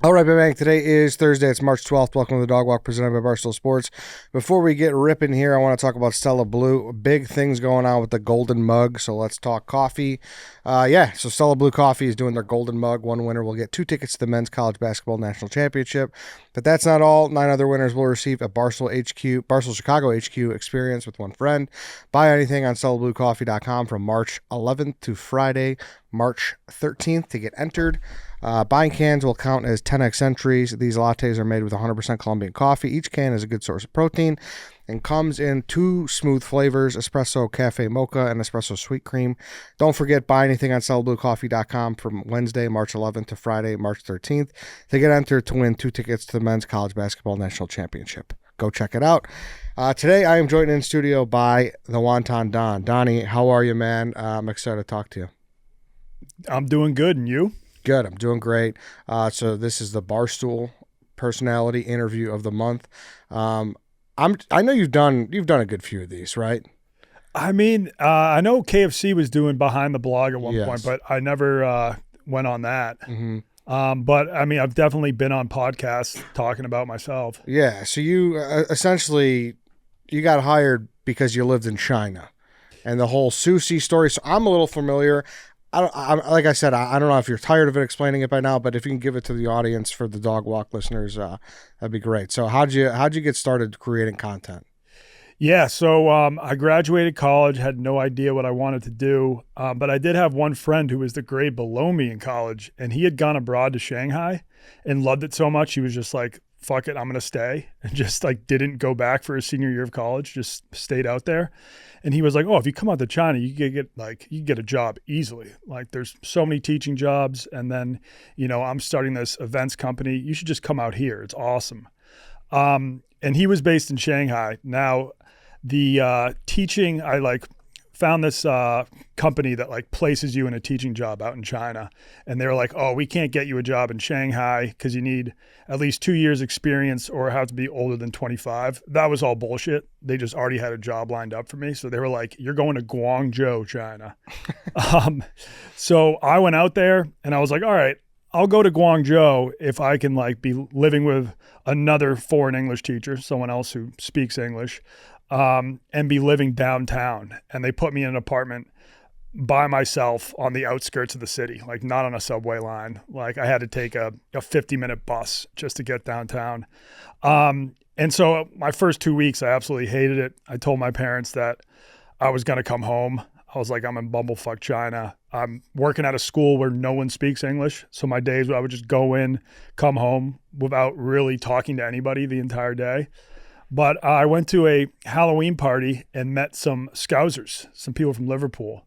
All right, Bang. Today is Thursday. It's March 12th. Welcome to the Dog Walk presented by Barstool Sports. Before we get ripping here, I want to talk about Stella Blue. Big things going on with the Golden Mug, so let's talk coffee. So Stella Blue Coffee is doing their Golden Mug. One winner will get 2 tickets to the Men's College Basketball National Championship. But that's not all. 9 other winners will receive a Barstool Chicago HQ experience with one friend. Buy anything on StellaBlueCoffee.com from March 11th to Friday, March 13th to get entered. Buying cans will count as 10x entries. These lattes are made with 100% Colombian coffee. Each can is a good source of protein and comes in 2 smooth flavors, espresso cafe mocha and espresso sweet cream. Don't forget, buy anything on StellaBlueCoffee.com from Wednesday, March 11th to Friday, March 13th to get entered to win 2 tickets to the Men's College Basketball National Championship. Go check it out. Today, I am joined in studio by the Wonton Don. Donnie, how are you, man? I'm excited to talk to you. I'm doing good, and you? Good. I'm doing great. So this is the Barstool Personality Interview of the Month. I know you've done a good few of these, right? I mean, I know KFC was doing Behind the Blog at one point, but I never went on that. Mm-hmm. But I mean, I've definitely been on podcasts talking about myself. Yeah. So you essentially you got hired because you lived in China, and the whole Suzie story. So I'm a little familiar. Like I said, I don't know if you're tired of it explaining it by now, but if you can give it to the audience for the Dog Walk listeners, that'd be great. So how'd you get started creating content? Yeah, so I graduated college, had no idea what I wanted to do, but I did have one friend who was the grade below me in college, and he had gone abroad to Shanghai and loved it so much he was just like, fuck it, I'm going to stay, and just like didn't go back for his senior year of college, just stayed out there. And he was like, oh, if you come out to China, you can get a job easily. Like there's so many teaching jobs. And then, I'm starting this events company. You should just come out here. It's awesome. And he was based in Shanghai. Now the teaching, I found this company that places you in a teaching job out in China. And they were like, oh, we can't get you a job in Shanghai because you need at least 2 years experience or have to be older than 25. That was all bullshit. They just already had a job lined up for me. So they were like, you're going to Guangzhou, China. So I went out there and I was like, all right, I'll go to Guangzhou if I can be living with another foreign English teacher, someone else who speaks English, and be living downtown. And they put me in an apartment by myself on the outskirts of the city, not on a subway line. I had to take a 50-minute bus just to get downtown. And so my first 2 weeks, I absolutely hated it. I told my parents that I was going to come home. I was like, I'm in bumblefuck China. I'm working at a school where no one speaks English. So my days, I would just go in, come home without really talking to anybody the entire day. But I went to a Halloween party and met some Scousers, some people from Liverpool.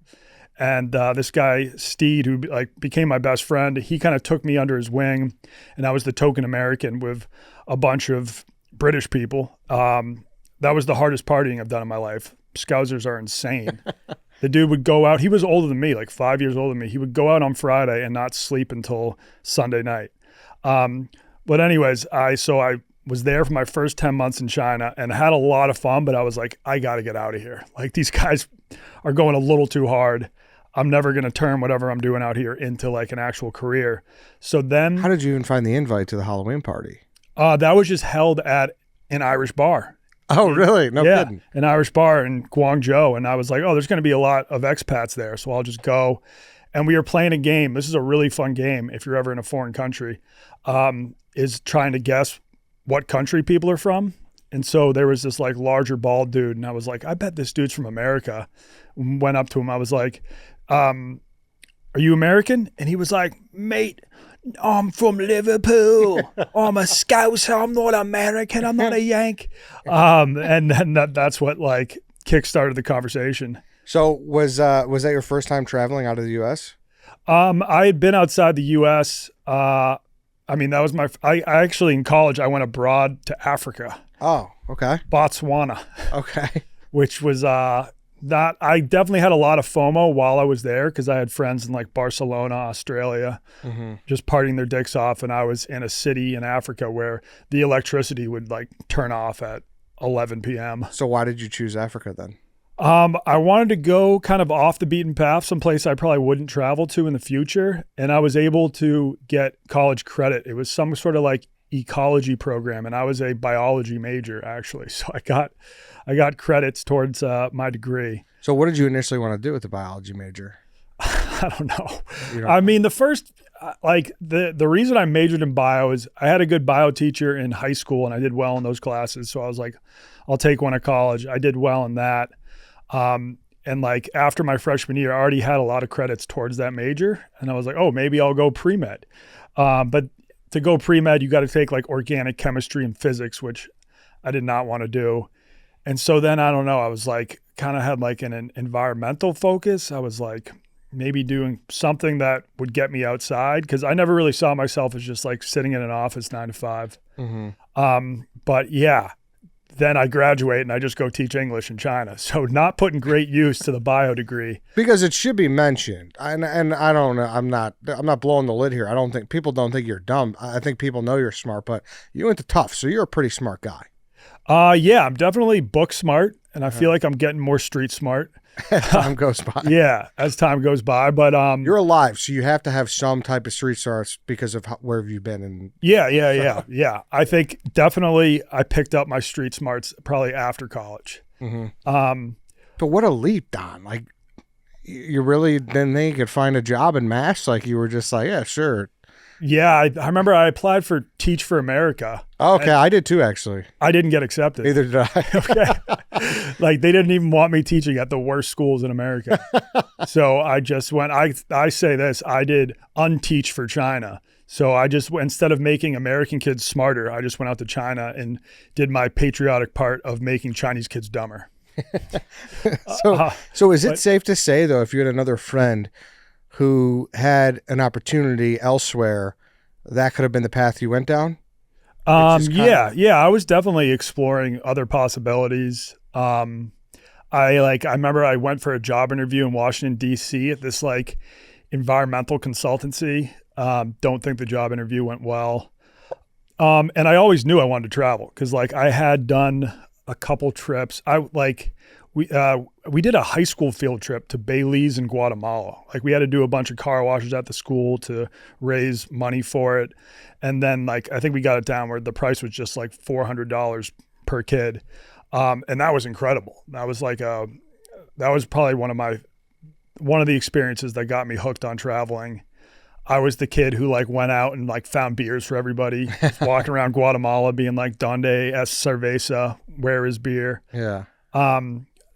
And this guy, Steed, who became my best friend, he kind of took me under his wing. And I was the token American with a bunch of British people. That was the hardest partying I've done in my life. Scousers are insane. The dude would go out. He was older than me, 5 years older than me. He would go out on Friday and not sleep until Sunday night. But anyways, I was there for my first 10 months in China and had a lot of fun, but I was like, I got to get out of here. These guys are going a little too hard. I'm never going to turn whatever I'm doing out here into an actual career. So then... How did you even find the invite to the Halloween party? That was just held at an Irish bar. Oh, really? No kidding. An Irish bar in Guangzhou. And I was like, oh, there's going to be a lot of expats there, so I'll just go. And we were playing a game. This is a really fun game if you're ever in a foreign country, is trying to guess what country people are from. And so there was this larger bald dude. And I was like, I bet this dude's from America. Went up to him. I was like, are you American? And he was like, mate, I'm from Liverpool. I'm a Scouser. I'm not American. I'm not a Yank. And then that's what kickstarted the conversation. So was that your first time traveling out of the U.S.? I had been outside the U.S. That was I actually in college, I went abroad to Africa. Oh, okay. Botswana. Okay. Which was, I definitely had a lot of FOMO while I was there because I had friends in Barcelona, Australia, just partying their dicks off. And I was in a city in Africa where the electricity would turn off at 11 p.m. So why did you choose Africa then? I wanted to go kind of off the beaten path, someplace I probably wouldn't travel to in the future. And I was able to get college credit. It was some sort of like ecology program, and I was a biology major actually. So I got credits towards my degree. So what did you initially want to do with the biology major? I don't know. I mean, the first, like the reason I majored in bio is I had a good bio teacher in high school and I did well in those classes. So I was like, I'll take one at college. I did well in that. And like after my freshman year, I already had a lot of credits towards that major. And I was like, oh, maybe I'll go pre-med. But to go pre-med, you got to take like organic chemistry and physics, which I did not want to do. And so then, I don't know, I was like, kind of had like an environmental focus. I was like maybe doing something that would get me outside, because I never really saw myself as just like sitting in an office 9 to 5. But yeah, then I graduate and I just go teach English in China. So not putting great use to the bio degree. Because it should be mentioned. And I don't know, I'm not blowing the lid here. I don't think people don't think you're dumb. I think people know you're smart, but you went to Tufts, so you're a pretty smart guy. Yeah, I'm definitely book smart, and I feel like I'm getting more street smart as time goes by. Yeah, as time goes by. But you're alive, so you have to have some type of street smarts because of where have you been. And yeah. I think definitely I picked up my street smarts probably after college. But what a leap, Don! Like, you really didn't think you could find a job in MASH? Like, you were just like, yeah, sure. Yeah, I remember I applied for Teach for America. Okay, I did too, actually. I didn't get accepted. Neither did I. Okay. Like, they didn't even want me teaching at the worst schools in America. So I just went, I say this, I did unteach for China. So I just, instead of making American kids smarter, I just went out to China and did my patriotic part of making Chinese kids dumber. So is it safe to say, though, if you had another friend who had an opportunity elsewhere, that could have been the path you went down? Yeah. I was definitely exploring other possibilities. I remember I went for a job interview in Washington, D.C. at this like environmental consultancy. Don't think the job interview went well. And I always knew I wanted to travel because like I had done a couple trips. We did a high school field trip to Belize in Guatemala. Like we had to do a bunch of car washes at the school to raise money for it. And then like, I think we got it down where the price was just like $400 per kid. And that was incredible. That was like, that was probably one of the experiences that got me hooked on traveling. I was the kid who like went out and like found beers for everybody, walking around Guatemala being like, "Donde es cerveza? Where is beer?" Yeah.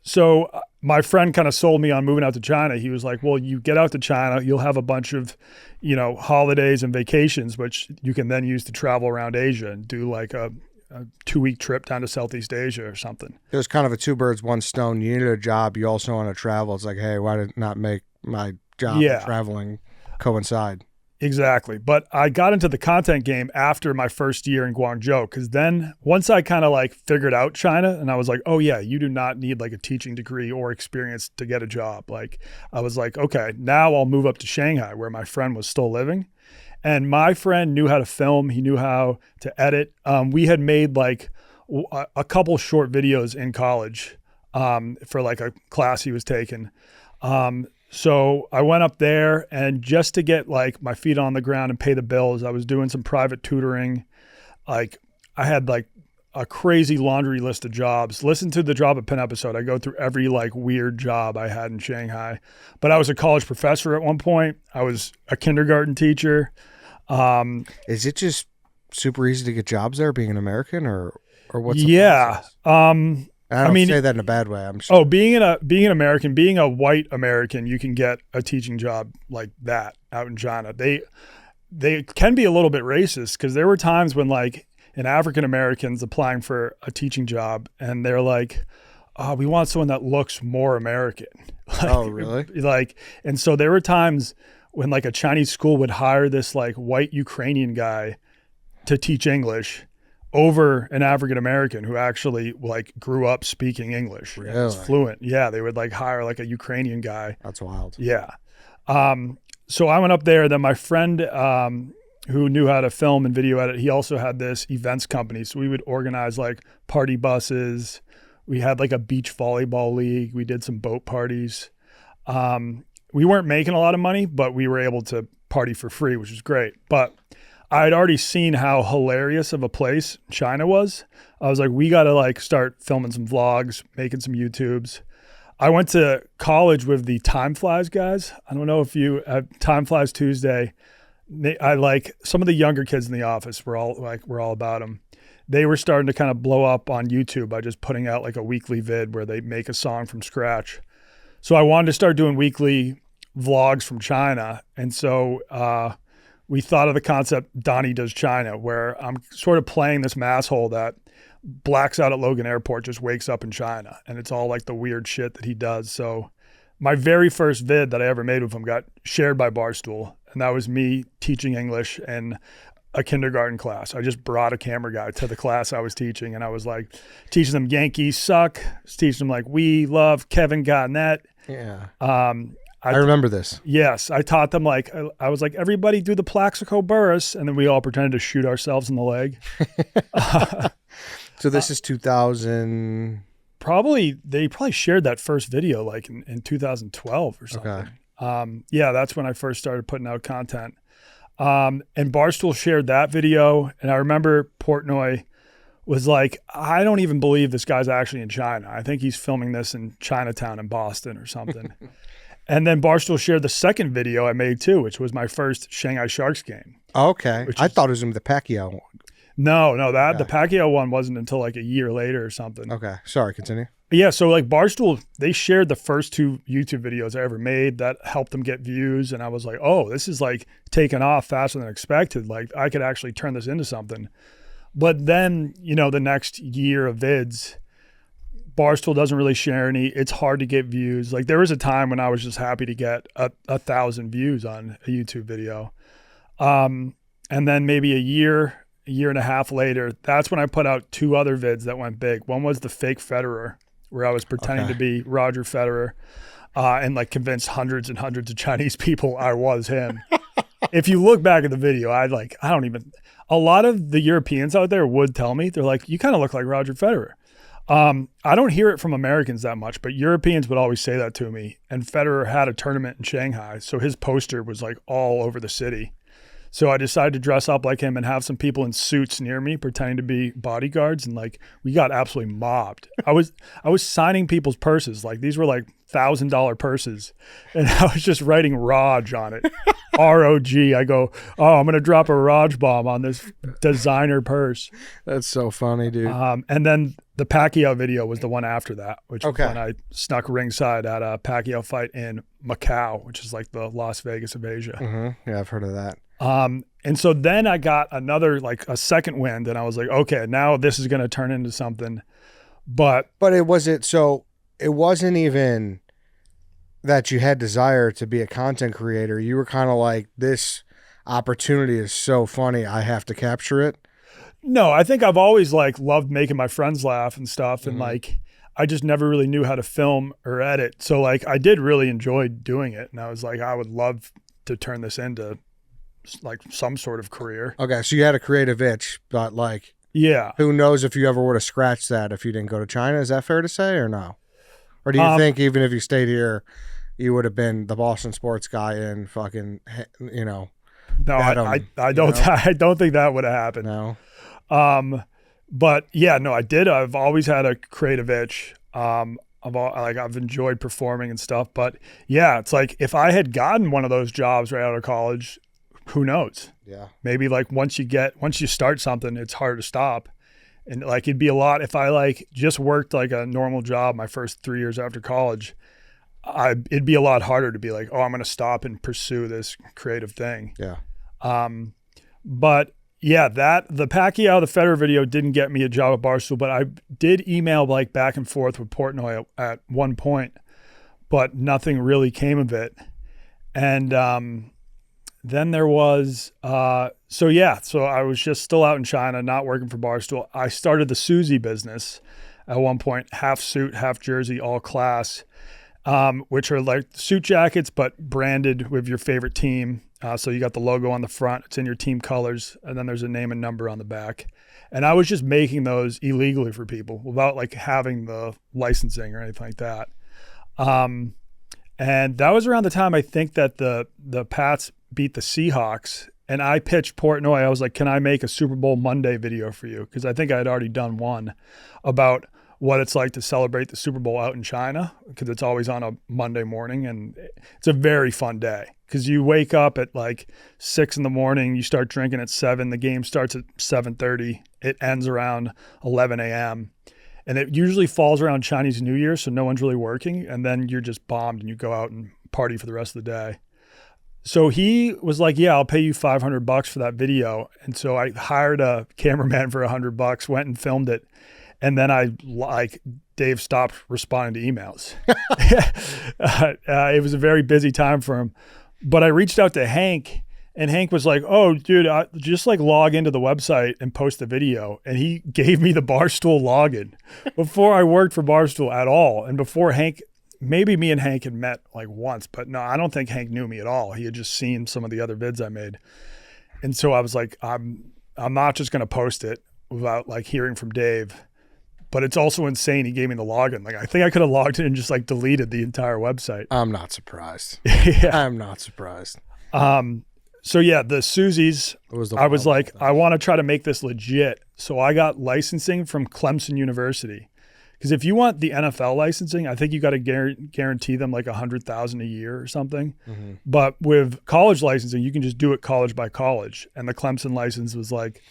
So my friend kind of sold me on moving out to China. He was like, well, you get out to China, you'll have a bunch of, holidays and vacations, which you can then use to travel around Asia and do like a 2-week trip down to Southeast Asia or something. It was kind of a 2 birds, 1 stone. You needed a job. You also want to travel. It's like, hey, why did not make my job and traveling coincide? Exactly. But I got into the content game after my first year in Guangzhou, because then once I kind of like figured out China and I was like, oh yeah, you do not need like a teaching degree or experience to get a job. Like I was like, okay, now I'll move up to Shanghai where my friend was still living. And my friend knew how to film. He knew how to edit. We had made like a couple short videos in college for like a class he was taking. So I went up there, and just to get like my feet on the ground and pay the bills, I was doing some private tutoring. Like I had like a crazy laundry list of jobs. Listen to the Drop a Pin episode. I go through every like weird job I had in Shanghai. But I was a college professor at one point. I was a kindergarten teacher. Is it just super easy to get jobs there being an American, or what's the process? I don't say that in a bad way. I'm sure. Oh, being an American, being a white American, you can get a teaching job like that out in China. They can be a little bit racist, because there were times when like an African American's applying for a teaching job and they're like, oh, we want someone that looks more American. Like, oh, really? Like, and so there were times when like a Chinese school would hire this like white Ukrainian guy to teach English over an African American who actually like grew up speaking English. Really? Was fluent. Yeah, they would like hire like a Ukrainian guy. That's wild. Yeah. So I went up there. Then my friend who knew how to film and video edit, he also had this events company. So we would organize like party buses. We had like a beach volleyball league. We did some boat parties. We weren't making a lot of money, but we were able to party for free, which was great. But I had already seen how hilarious of a place China was. I was like, we got to like start filming some vlogs, making some YouTubes. I went to college with the Time Flies guys. I don't know if you Time Flies Tuesday. I like some of the younger kids in the office we're all about them. They were starting to kind of blow up on YouTube by just putting out like a weekly vid where they make a song from scratch. So I wanted to start doing weekly vlogs from China. And so we thought of the concept Donnie Does China, where I'm sort of playing this masshole that blacks out at Logan Airport, just wakes up in China. And it's all like the weird shit that he does. So my very first vid that I ever made with him got shared by Barstool. And that was me teaching English in a kindergarten class. I just brought a camera guy to the class I was teaching. And I was like teaching them Yankees suck. I was teaching them like we love Kevin Garnett. Yeah. I remember this. Yes. I taught them like, I was like, everybody do the Plaxico Burress. And then we all pretended to shoot ourselves in the leg. So this is 2000. They probably shared that first video like in 2012 or something. Okay. Yeah, that's when I first started putting out content. And Barstool shared that video. And I remember Portnoy was like, I don't even believe this guy's actually in China. I think he's filming this in Chinatown in Boston or something. And then Barstool shared the second video I made too, which was my first Shanghai Sharks game. Okay. I thought it was in the Pacquiao one. No, the Pacquiao one wasn't until like a year later or something. Okay. Sorry, continue. Yeah, so like Barstool, they shared the first 2 YouTube videos I ever made that helped them get views. And I was like, oh, this is like taking off faster than expected. Like I could actually turn this into something. But then, the next year of vids, Barstool doesn't really share any. It's hard to get views. Like there was a time when I was just happy to get 1,000 views on a YouTube video. And then maybe a year and a half later, that's when I put out 2 other vids that went big. One was the fake Federer, where I was pretending to be Roger Federer and like convinced hundreds and hundreds of Chinese people I was him. If you look back at the video, a lot of the Europeans out there would tell me, they're like, you kind of look like Roger Federer. I don't hear it from Americans that much, but Europeans would always say that to me. And Federer had a tournament in Shanghai, so his poster was like all over the city. So I decided to dress up like him and have some people in suits near me pretending to be bodyguards, and like we got absolutely mobbed. I was signing people's purses. Like these were like $1,000 purses, and I was just writing Raj on it. R-O-G. I go, oh, I'm going to drop a Raj bomb on this designer purse. That's so funny, dude. And then the Pacquiao video was the one after that, which was when I snuck ringside at a Pacquiao fight in Macau, which is like the Las Vegas of Asia. Mm-hmm. Yeah, I've heard of that. And so then I got another, like a second wind, and I was like, okay, now this is going to turn into something. But it wasn't even that you had desire to be a content creator. You were kind of like, this opportunity is so funny, I have to capture it. No, I think I've always like loved making my friends laugh and stuff. And like, I just never really knew how to film or edit. So like, I did really enjoy doing it. And I was like, I would love to turn this into like some sort of career. Okay. So you had a creative itch, but like, yeah, who knows if you ever would have scratched that if you didn't go to China? Is that fair to say or no? Or do you think even if you stayed here, you would have been the Boston sports guy and fucking, No, I don't think that would have happened. No. But yeah, no, I did. I've always had a creative itch. I've enjoyed performing and stuff, but yeah, it's like if I had gotten one of those jobs right out of college, who knows? Yeah. Maybe like once you start something, it's hard to stop. And like, it'd be a lot if I like just worked like a normal job my first 3 years after college, it'd be a lot harder to be like, oh, I'm going to stop and pursue this creative thing. Yeah. But yeah, the Pacquiao, the Federer video didn't get me a job at Barstool, but I did email like back and forth with Portnoy at one point, but nothing really came of it. And then there was, so I was just still out in China, not working for Barstool. I started the Suzie business at one point, half suit, half jersey, all class, which are like suit jackets, but branded with your favorite team. So you got the logo on the front, it's in your team colors, and then there's a name and number on the back. And I was just making those illegally for people without like having the licensing or anything like that. And that was around the time I think that the Pats beat the Seahawks, and I pitched Portnoy. I was like, can I make a Super Bowl Monday video for you? Because I think I had already done one about what it's like to celebrate the Super Bowl out in China, because it's always on a Monday morning, and it's a very fun day because you wake up at like 6 a.m, you start drinking at 7, the game starts at 7:30, it ends around 11 a.m. And it usually falls around Chinese New Year, so no one's really working, and then you're just bombed and you go out and party for the rest of the day. So he was like, yeah, I'll pay you $500 for that video. And so I hired a cameraman for $100, went and filmed it. And then Dave stopped responding to emails. It was a very busy time for him. But I reached out to Hank, and Hank was like, oh, dude, just like log into the website and post the video. And he gave me the Barstool login before I worked for Barstool at all. And before Hank, maybe me and Hank had met like once, but no, I don't think Hank knew me at all. He had just seen some of the other vids I made. And so I was like, I'm not just going to post it without like hearing from Dave. But it's also insane he gave me the login. Like, I think I could have logged in and just like deleted the entire website. I'm not surprised. Yeah. I'm not surprised. So yeah, the Suzies, I was like, I want to try to make this legit. So I got licensing from Clemson University. Because if you want the NFL licensing, I think you got to guarantee them like $100,000 a year or something. Mm-hmm. But with college licensing, you can just do it college by college. And the Clemson license was like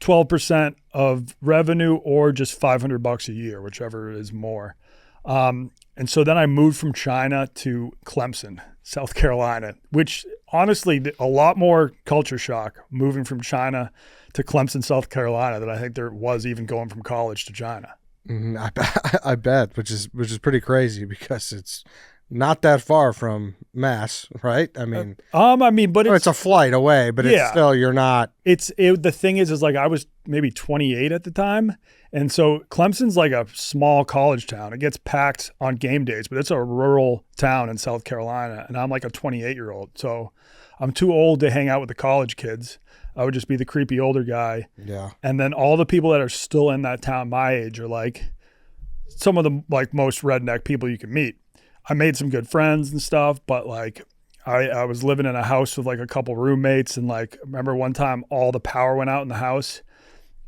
12% of revenue or just $500 a year, whichever is more. And so then I moved from China to Clemson, South Carolina, which honestly, a lot more culture shock moving from China to Clemson, South Carolina than I think there was even going from college to China. I bet, which is pretty crazy because it's not that far from Mass, right? I mean, but it's a flight away, but it's still, you're not. The thing is like I was maybe 28 at the time, and so Clemson's like a small college town. It gets packed on game days, but it's a rural town in South Carolina, and I'm like a 28-year-old, so I'm too old to hang out with the college kids. I would just be the creepy older guy. Yeah. And then all the people that are still in that town my age are like some of the like most redneck people you can meet. I made some good friends and stuff, but like I was living in a house with like a couple roommates, and like I remember one time all the power went out in the house,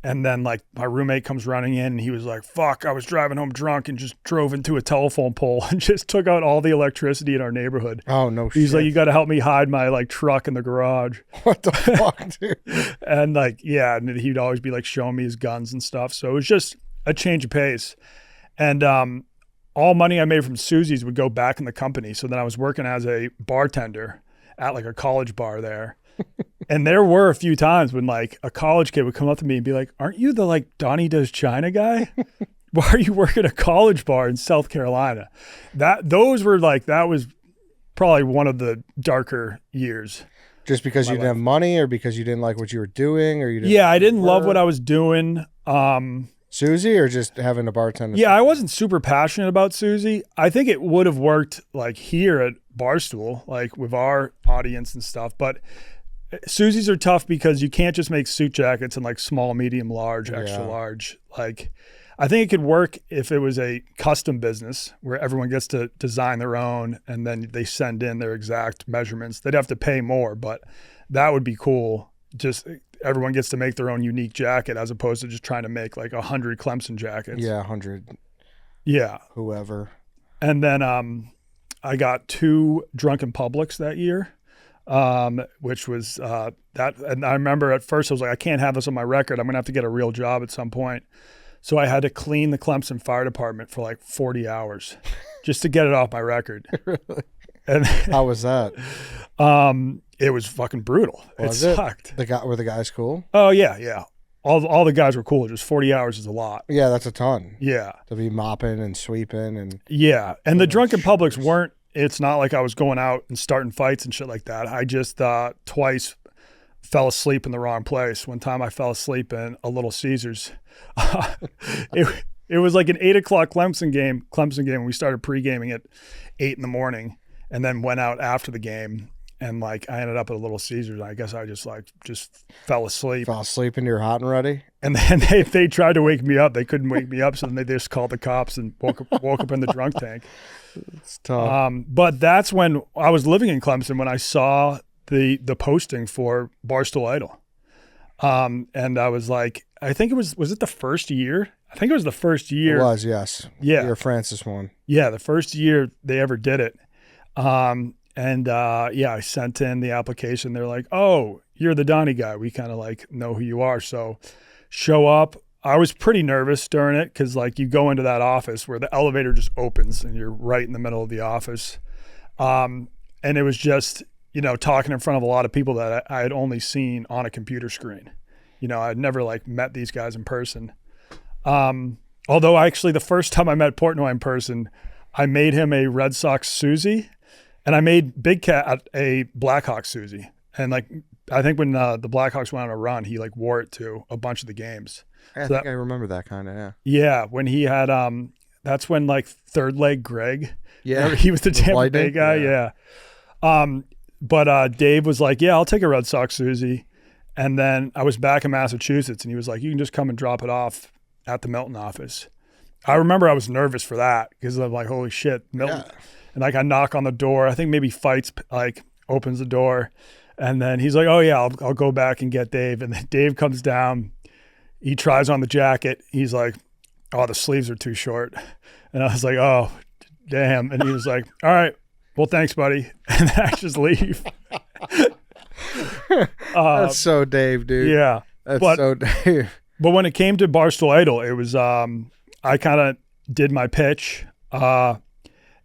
and then like my roommate comes running in and he was like, fuck, I was driving home drunk and just drove into a telephone pole and just took out all the electricity in our neighborhood. Oh, no shit. He's like, you got to help me hide my like truck in the garage. What the fuck, dude? And like, yeah, and he'd always be like showing me his guns and stuff. So it was just a change of pace. And all money I made from Suzie's would go back in the company. So then I was working as a bartender at like a college bar there. And there were a few times when like a college kid would come up to me and be like, aren't you the like Donnie Does China guy? Why are you working a college bar in South Carolina? That was probably one of the darker years. Just because you didn't have money, or because you didn't like what you were doing, or you didn't? Yeah, I didn't love what I was doing. Suzie, or just having a bartender? Yeah, I wasn't super passionate about Suzie. I think it would have worked like here at Barstool, like with our audience and stuff. But Suzies are tough because you can't just make suit jackets in like small, medium, large, extra large. Like, I think it could work if it was a custom business where everyone gets to design their own and then they send in their exact measurements. They'd have to pay more, but that would be cool. Just everyone gets to make their own unique jacket as opposed to just trying to make like 100 Clemson jackets. Yeah, 100. Yeah. Whoever. And then I got 2 Drunken Publics that year, which was that. And I remember at first I was like, I can't have this on my record. I'm going to have to get a real job at some point. So I had to clean the Clemson Fire Department for like 40 hours just to get it off my record. Really? And how was that? It was fucking brutal. It sucked. Were the guys cool? Oh yeah. All the guys were cool. Just 40 hours is a lot. Yeah, that's a ton. Yeah. To be mopping and sweeping and. Yeah, and the Drunken Publics weren't. It's not like I was going out and starting fights and shit like that. I just twice fell asleep in the wrong place. One time I fell asleep in a Little Caesars. It was like an 8 o'clock Clemson game. We started pre-gaming at 8 in the morning and then went out after the game. and like I ended up at a Little Caesars. And I guess I just fell asleep. Fell asleep and you're hot and ready. And then they tried to wake me up. They couldn't wake me up, so then they just called the cops and woke up in the drunk tank. It's tough. But that's when I was living in Clemson when I saw the posting for Barstool Idol. And I was like, I think was it the first year? I think it was the first year. It was, yes. Yeah. Year Francis won. Yeah, the first year they ever did it. I sent in the application. They're like, oh, you're the Donnie guy. We kind of like know who you are. So show up. I was pretty nervous during it because like you go into that office where the elevator just opens and you're right in the middle of the office. And it was just, talking in front of a lot of people that I had only seen on a computer screen. I'd never like met these guys in person. Although actually the first time I met Portnoy in person, I made him a Red Sox Suzie and I made Big Cat a Blackhawks Suzie. And like, I think when the Blackhawks went on a run, he like wore it to a bunch of the games. I think I remember that kind of, yeah. Yeah. When he had, that's when like third leg Greg, yeah, he was the Tampa Bay guy. Yeah. But Dave was like, yeah, I'll take a Red Sox Suzie. And then I was back in Massachusetts and he was like, you can just come and drop it off at the Milton office. I remember I was nervous for that because I'm like, holy shit, Milton. Yeah. And like I knock on the door. I think maybe Fights like opens the door. And then he's like, oh yeah, I'll go back and get Dave. And then Dave comes down. He tries on the jacket. He's like, oh, the sleeves are too short. And I was like, oh, damn. And he was like, all right, well, thanks, buddy. And then I just leave. That's so Dave, dude. Yeah. That's so Dave. But when it came to Barstool Idol, it was, I kind of did my pitch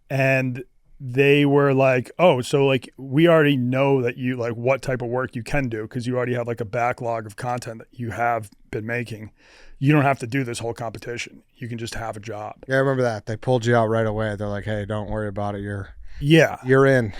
and they were like, oh, so like we already know that you like what type of work you can do because you already have like a backlog of content that you have been making. You don't have to do this whole competition. You can just have a job. Yeah, I remember that. They pulled you out right away. They're like, hey, don't worry about it. You're in.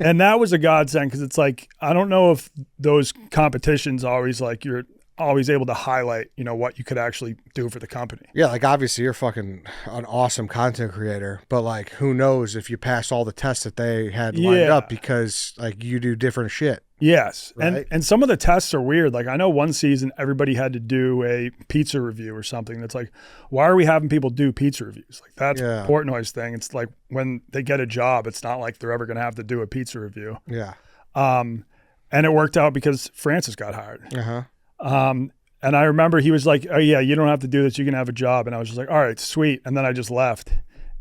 And that was a godsend because it's like, I don't know if those competitions always like you're always able to highlight, what you could actually do for the company. Yeah, like obviously you're fucking an awesome content creator, but like who knows if you pass all the tests that they had lined up because like you do different shit. Yes. Right? And some of the tests are weird. Like I know one season everybody had to do a pizza review or something. That's like, why are we having people do pizza reviews? Like that's Portnoy's thing. It's like when they get a job, it's not like they're ever going to have to do a pizza review. Yeah. And it worked out because Francis got hired. Uh-huh. And I remember he was like, oh yeah, you don't have to do this. You can have a job. And I was just like, all right, sweet. And then I just left.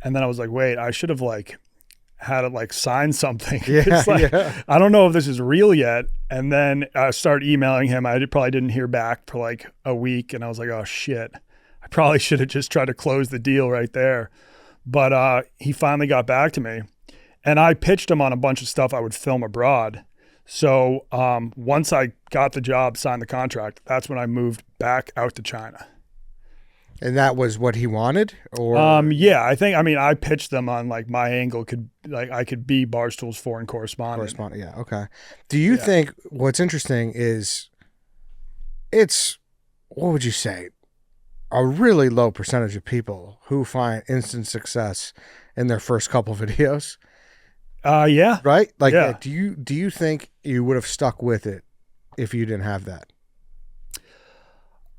And then I was like, wait, I should have like had to like sign something. Yeah, like, I don't know if this is real yet. And then I started emailing him. I probably didn't hear back for like a week. And I was like, oh shit, I probably should have just tried to close the deal right there. But he finally got back to me and I pitched him on a bunch of stuff I would film abroad. So once I got the job, signed the contract, that's when I moved back out to China. And that was what he wanted? Or yeah, I pitched them on like my angle I could be Barstool's foreign correspondent. Yeah, okay. Do you think what's interesting is what would you say? A really low percentage of people who find instant success in their first couple videos. Yeah. Right? Like, do you think you would have stuck with it if you didn't have that?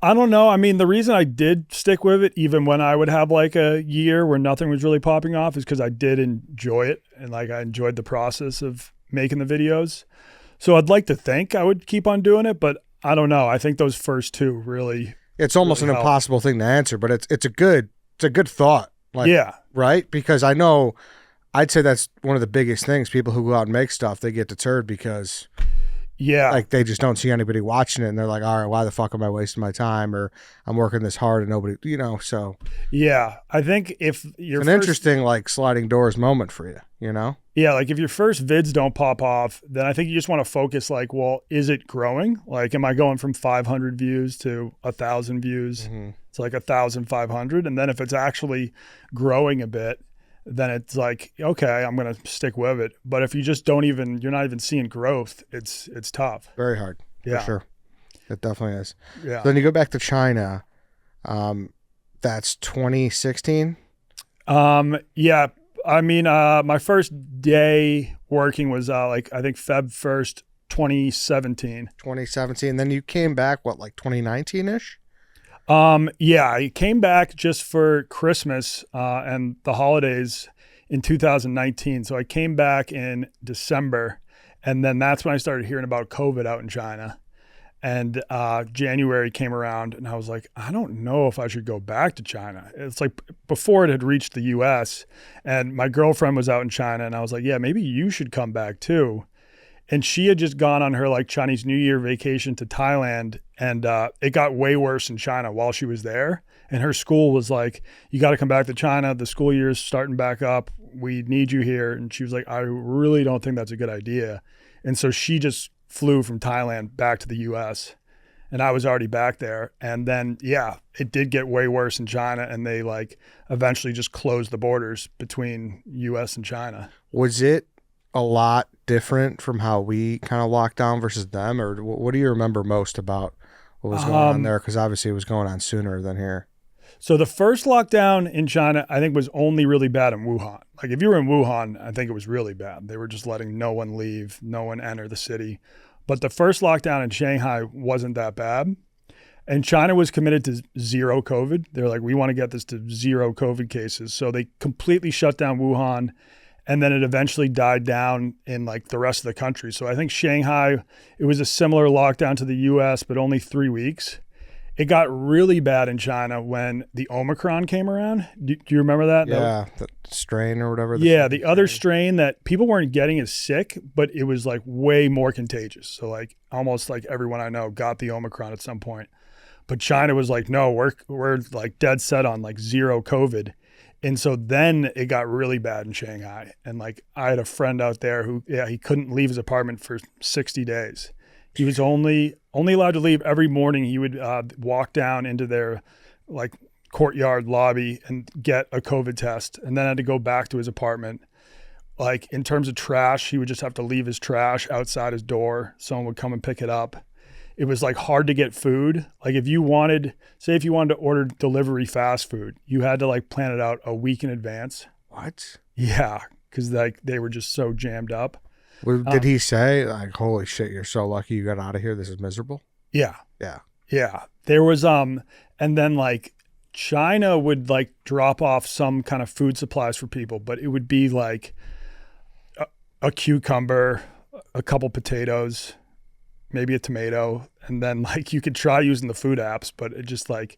I don't know. I mean, the reason I did stick with it, even when I would have like a year where nothing was really popping off, is because I did enjoy it. And like, I enjoyed the process of making the videos. So I'd like to think I would keep on doing it, but I don't know. I think those first two really, it's almost really an impossible thing to answer, but it's a good thought. Like, yeah. Right. Because I know, I'd say that's one of the biggest things. People who go out and make stuff, they get deterred because like they just don't see anybody watching it and they're like, all right, why the fuck am I wasting my time? Or I'm working this hard and nobody, so. Yeah. I think if you're an interesting like sliding doors moment for you, Yeah. Like if your first vids don't pop off, then I think you just want to focus like, well, is it growing? Like, am I going from 500 views to 1,000 views? Mm-hmm. It's like 1,500. And then if it's actually growing a bit, then it's like, okay, I'm going to stick with it. But if you just you're not even seeing growth, it's tough. Very hard. For sure. It definitely is. Yeah. So then you go back to China. That's 2016. Yeah. I mean, my first day working was like I think Feb 1st, 2017. 2017. Then you came back, what, like 2019-ish? Yeah, I came back just for Christmas and the holidays in 2019. So I came back in December, and then that's when I started hearing about COVID out in China. And January came around, and I was like, I don't know if I should go back to China. It's like before it had reached the U.S., and my girlfriend was out in China, and I was like, yeah, maybe you should come back too. And she had just gone on her like Chinese New Year vacation to Thailand, and it got way worse in China while she was there. And her school was like, you got to come back to China. The school year's starting back up. We need you here. And she was like, I really don't think that's a good idea. And so she just flew from Thailand back to the US, and I was already back there. And then, yeah, it did get way worse in China, and they like eventually just closed the borders between US and China. Was it a lot different from how we kind of locked down versus them, or what do you remember most about what was going on there? Because obviously it was going on sooner than here. So the first lockdown in China, I think, was only really bad in Wuhan. Like if you were in Wuhan, I think it was really bad. They were just letting no one leave, no one enter the city. But the first lockdown in Shanghai wasn't that bad. And China was committed to zero COVID. They're like, we want to get this to zero COVID cases. So they completely shut down Wuhan. And then it eventually died down in like the rest of the country. So I think Shanghai, it was a similar lockdown to the US, but only 3 weeks. It got really bad in China when the Omicron came around. Do you remember that? Yeah, the strain or whatever. The other strain that people weren't getting as sick, but it was like way more contagious. So like almost like everyone I know got the Omicron at some point. But China was like, no, we're like dead set on like zero COVID. And so then it got really bad in Shanghai. And like I had a friend out there who, he couldn't leave his apartment for 60 days. He was only allowed to leave every morning. He would walk down into their like courtyard lobby and get a COVID test, and then had to go back to his apartment. Like in terms of trash, he would just have to leave his trash outside his door. Someone would come and pick it up. It was like hard to get food. Like if you wanted to order delivery fast food, you had to like plan it out a week in advance. What? Yeah, because like they were just so jammed up. Did he say like, holy shit, you're so lucky you got out of here, this is miserable? Yeah. Yeah. Yeah. There was and then like China would like drop off some kind of food supplies for people, but it would be like a cucumber, a couple potatoes, maybe a tomato, and then like you could try using the food apps, but it just like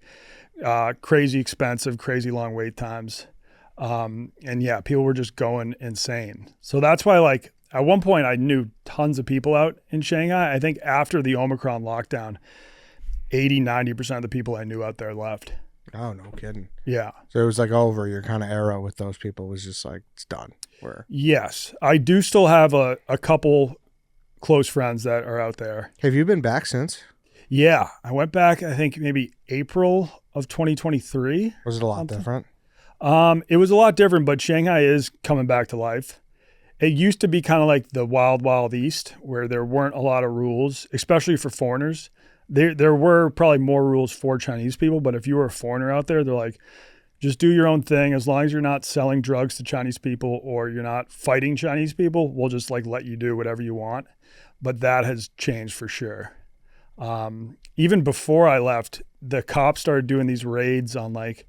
crazy expensive, crazy long wait times. And yeah, people were just going insane. So that's why like at one point I knew tons of people out in Shanghai. I think after the Omicron lockdown, 80-90% of the people I knew out there left. Oh, no kidding. Yeah. So it was like over, your kind of era with those people was just like, it's done. Yes. I do still have a couple close friends that are out there. Have you been back since? Yeah. I went back, I think maybe April of 2023. Was it a lot different? It was a lot different, but Shanghai is coming back to life. It used to be kind of like the wild, wild east where there weren't a lot of rules, especially for foreigners. There were probably more rules for Chinese people, but if you were a foreigner out there, they're like, just do your own thing. As long as you're not selling drugs to Chinese people or you're not fighting Chinese people, we'll just like let you do whatever you want. But that has changed for sure. Even before I left, the cops started doing these raids on like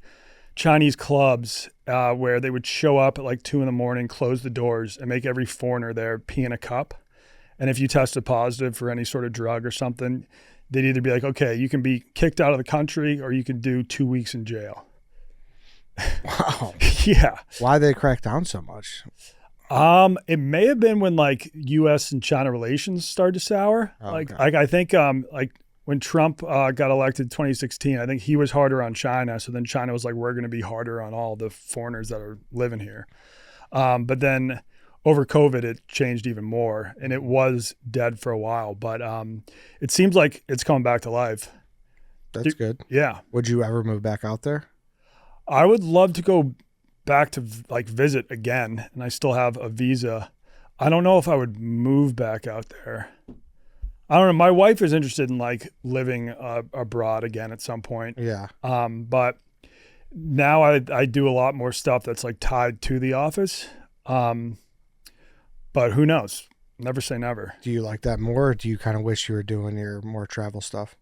Chinese clubs where they would show up at like 2 a.m, close the doors, and make every foreigner there pee in a cup. And if you tested positive for any sort of drug or something, they'd either be like, okay, you can be kicked out of the country or you can do 2 weeks in jail. Wow. Yeah. Why they crack down so much? It may have been when like U.S. and China relations started to sour. Oh, okay. Like I think like when Trump got elected in 2016, I think he was harder on China. So then China was like, we're going to be harder on all the foreigners that are living here. But then over COVID, it changed even more, and it was dead for a while. But it seems like it's coming back to life. That's good. Yeah. Would you ever move back out there? I would love to go back to like visit again, and I still have a visa. I don't know if I would move back out there. I don't know. My wife is interested in like living abroad again at some point. Yeah. But now I do a lot more stuff that's like tied to the office. but who knows? Never say never. Do you like that more, or do you kind of wish you were doing your more travel stuff?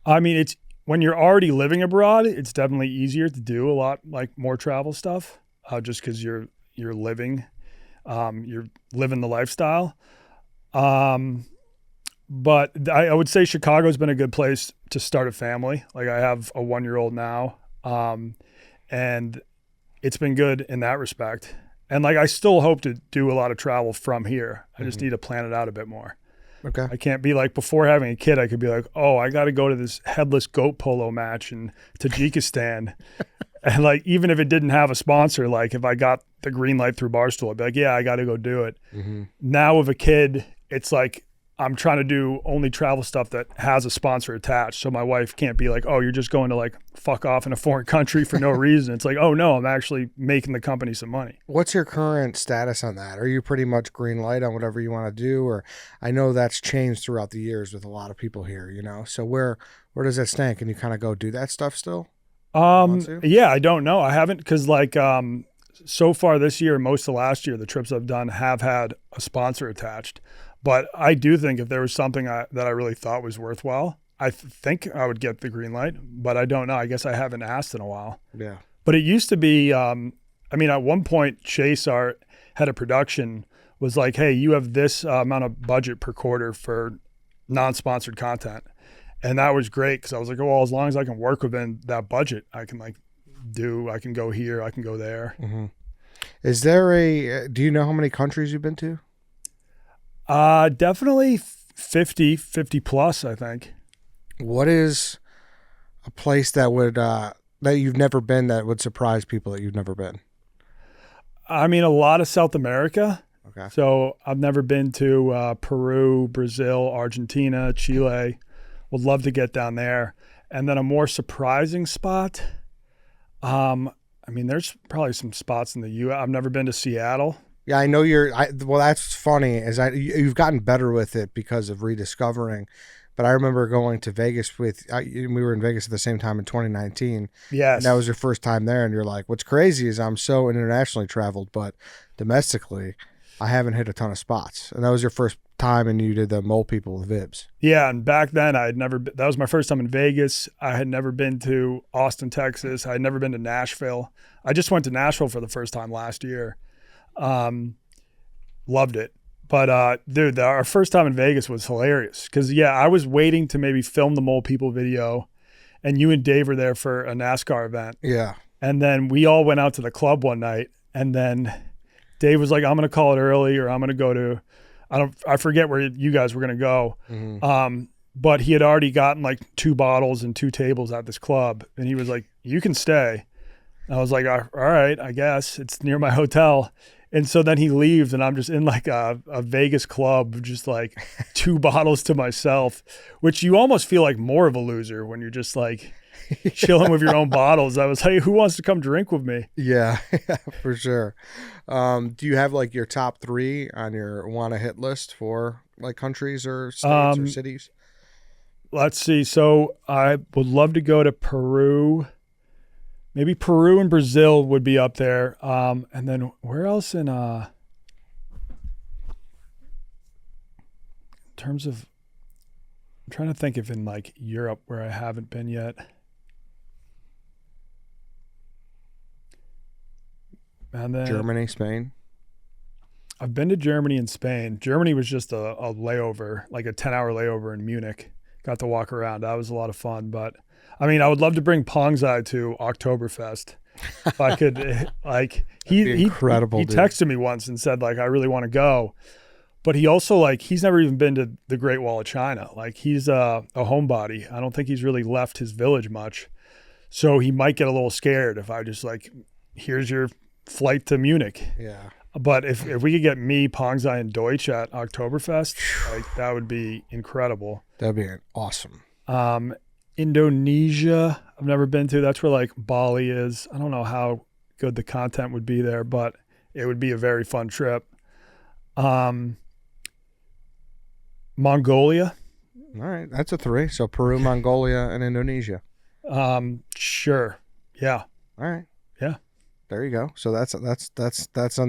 I mean, it's when you're already living abroad, it's definitely easier to do a lot like more travel stuff, just because you're living the lifestyle. But I would say Chicago's been a good place to start a family. Like I have a 1-year-old now, and it's been good in that respect. And like I still hope to do a lot of travel from here. I just need to plan it out a bit more. Okay. I can't be like before having a kid. I could be like, oh, I got to go to this headless goat polo match in Tajikistan. And like, even if it didn't have a sponsor, like if I got the green light through Barstool, I'd be like, yeah, I got to go do it. Now with a kid, it's like, I'm trying to do only travel stuff that has a sponsor attached. So my wife can't be like, oh, you're just going to like fuck off in a foreign country for no reason. It's like, oh no, I'm actually making the company some money. What's your current status on that? Are you pretty much green light on whatever you want to do? Or I know that's changed throughout the years with a lot of people here, you know? So where does that stand? Can you kind of go do that stuff still? Yeah, I don't know. I haven't, cause like, so far this year, most of last year, the trips I've done have had a sponsor attached. But I do think if there was something that I really thought was worthwhile, I think I would get the green light, but I don't know. I guess I haven't asked in a while. Yeah. But it used to be, I mean, at one point, Chase, our head of production, was like, hey, you have this amount of budget per quarter for non-sponsored content. And that was great because I was like, oh, well, as long as I can work within that budget, I can go here, I can go there. Is there do you know how many countries you've been to? Definitely 50 plus, I think. What is a place that would that you've never been that would surprise people that you've never been? I mean, a lot of South America. Okay. So I've never been to Peru, Brazil, Argentina, Chile. Would love to get down there. And then a more surprising spot. I mean, there's probably some spots in the U.S. I've never been to Seattle. Yeah, I know well, that's funny. You've gotten better with it because of rediscovering. But I remember going to Vegas we were in Vegas at the same time in 2019. Yes. And that was your first time there. And you're like, what's crazy is I'm so internationally traveled, but domestically, I haven't hit a ton of spots. And that was your first time and you did the Mole People with Vibs. Yeah. And back then that was my first time in Vegas. I had never been to Austin, Texas. I had never been to Nashville. I just went to Nashville for the first time last year. Loved it. But dude, our first time in Vegas was hilarious because I was waiting to maybe film the Mole People video, and you and Dave were there for a NASCAR event. Yeah. And then we all went out to the club one night, and then Dave was like, "I'm gonna call it early, or I'm gonna go to, I forget where you guys were gonna go." But he had already gotten like 2 bottles and 2 tables at this club, and he was like, "You can stay." And I was like, "All right, I guess it's near my hotel." And so then he leaves, and I'm just in like a Vegas club, just like 2 bottles to myself, which you almost feel like more of a loser when you're just like chilling with your own bottles. I was like, who wants to come drink with me? Yeah, for sure. Do you have like your top 3 on your want to hit list for like countries or states or cities? Let's see. So I would love to go to Peru. Maybe Peru and Brazil would be up there. And then where else in terms of, I'm trying to think if in like Europe where I haven't been yet. And then Germany, Spain. I've been to Germany and Spain. Germany was just a layover, like a 10-hour layover in Munich. Got to walk around. That was a lot of fun, but I mean, I would love to bring Pongzai to Oktoberfest. If I could, like, he texted me once and said, like, I really want to go. But he also, like, he's never even been to the Great Wall of China. Like, he's a homebody. I don't think he's really left his village much. So he might get a little scared if I just, like, here's your flight to Munich. Yeah. But if we could get me, Pongzai, and Deutsch at Oktoberfest, like, that would be incredible. That'd be awesome. Indonesia, I've never been to. That's where like Bali is. I don't know how good the content would be there, but it would be a very fun trip. Mongolia. All right, that's a 3. So Peru, Mongolia, and Indonesia. Sure. Yeah. All right. Yeah. There you go. So that's on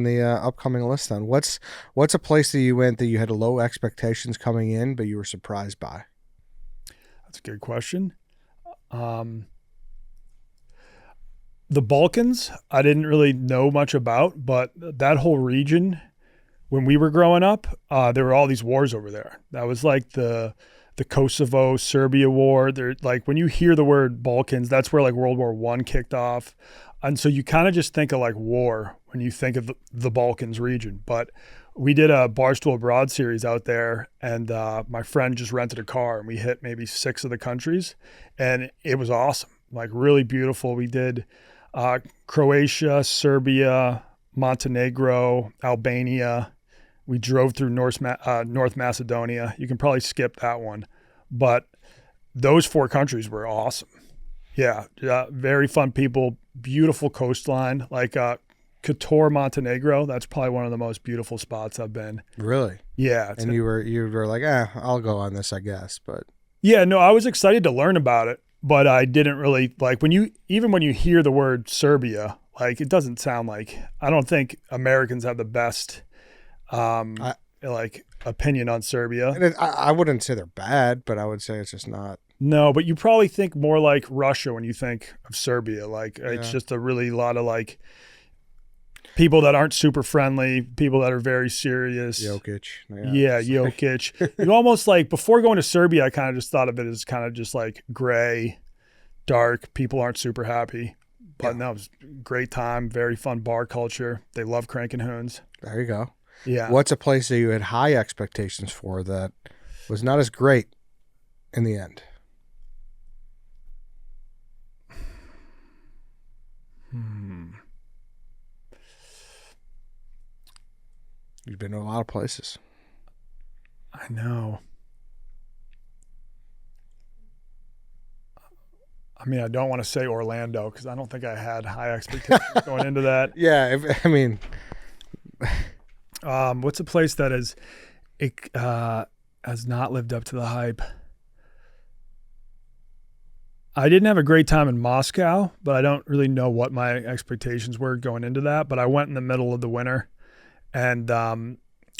the upcoming list then. What's a place that you went that you had low expectations coming in, but you were surprised by? That's a good question. The Balkans, I didn't really know much about, but that whole region, when we were growing up, there were all these wars over there. That was like the Kosovo Serbia war. They're like, when you hear the word Balkans, that's where like World War I kicked off. And so you kind of just think of like war when you think of the Balkans region. But we did a Barstool Abroad series out there, and my friend just rented a car, and we hit maybe 6 of the countries, and it was awesome. Like really beautiful. We did Croatia, Serbia, Montenegro, Albania. We drove through North Macedonia. You can probably skip that one. But those 4 countries were awesome. Yeah, very fun people, beautiful coastline. Like Kotor, Montenegro, that's probably one of the most beautiful spots I've been. Really? Yeah. And you were like, I'll go on this, I guess. But yeah, no, I was excited to learn about it, but I didn't really like when you hear the word Serbia, like it doesn't sound like, I don't think Americans have the best like opinion on Serbia. And I wouldn't say they're bad, but I would say it's just not. No, but you probably think more like Russia when you think of Serbia. Like it's just a really lot of like people that aren't super friendly, people that are very serious. Jokic. Yeah, Jokic. You almost like, before going to Serbia, I kind of just thought of it as kind of just like gray, dark. People aren't super happy. But no, it was a great time. Very fun bar culture. They love cranking hoons. There you go. Yeah. What's a place that you had high expectations for that was not as great in the end? You've been to a lot of places. I know. I mean, I don't want to say Orlando because I don't think I had high expectations going into that. Yeah, What's a place that has not lived up to the hype? I didn't have a great time in Moscow, but I don't really know what my expectations were going into that. But I went in the middle of the winter, and I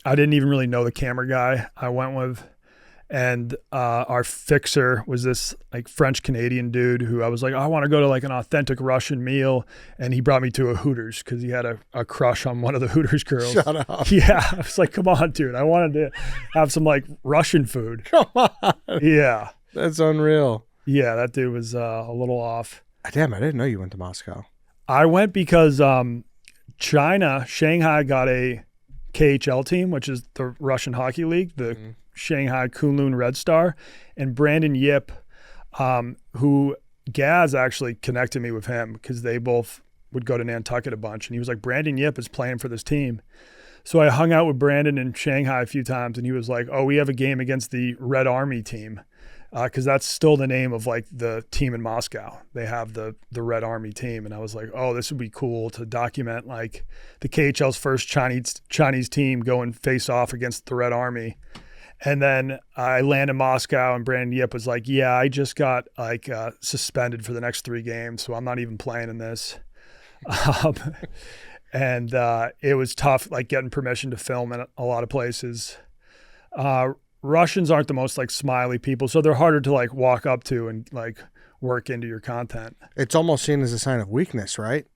didn't even really know the camera guy I went with. And our fixer was this like French Canadian dude who I was like, I want to go to like an authentic Russian meal. And he brought me to a Hooters because he had a crush on one of the Hooters girls. Shut up. Yeah. I was like, come on, dude. I wanted to have some like Russian food. Come on. Yeah. That's unreal. Yeah. That dude was a little off. Damn, I didn't know you went to Moscow. I went because Shanghai got a KHL team, which is the Russian Hockey League, the Shanghai Kunlun Red Star, and Brandon Yip, who Gaz actually connected me with him because they both would go to Nantucket a bunch. And he was like, Brandon Yip is playing for this team. So I hung out with Brandon in Shanghai a few times, and he was like, oh, we have a game against the Red Army team. Because that's still the name of like the team in Moscow. They have the Red Army team. And I was like, oh, this would be cool to document like the KHL's first Chinese team going face off against the Red Army. And then I land in Moscow, and Brandon Yip was like, yeah, I just got like suspended for the next 3 games, so I'm not even playing in this. And it was tough, like getting permission to film in a lot of places. Russians aren't the most like smiley people, so they're harder to like walk up to and like work into your content. It's almost seen as a sign of weakness, right?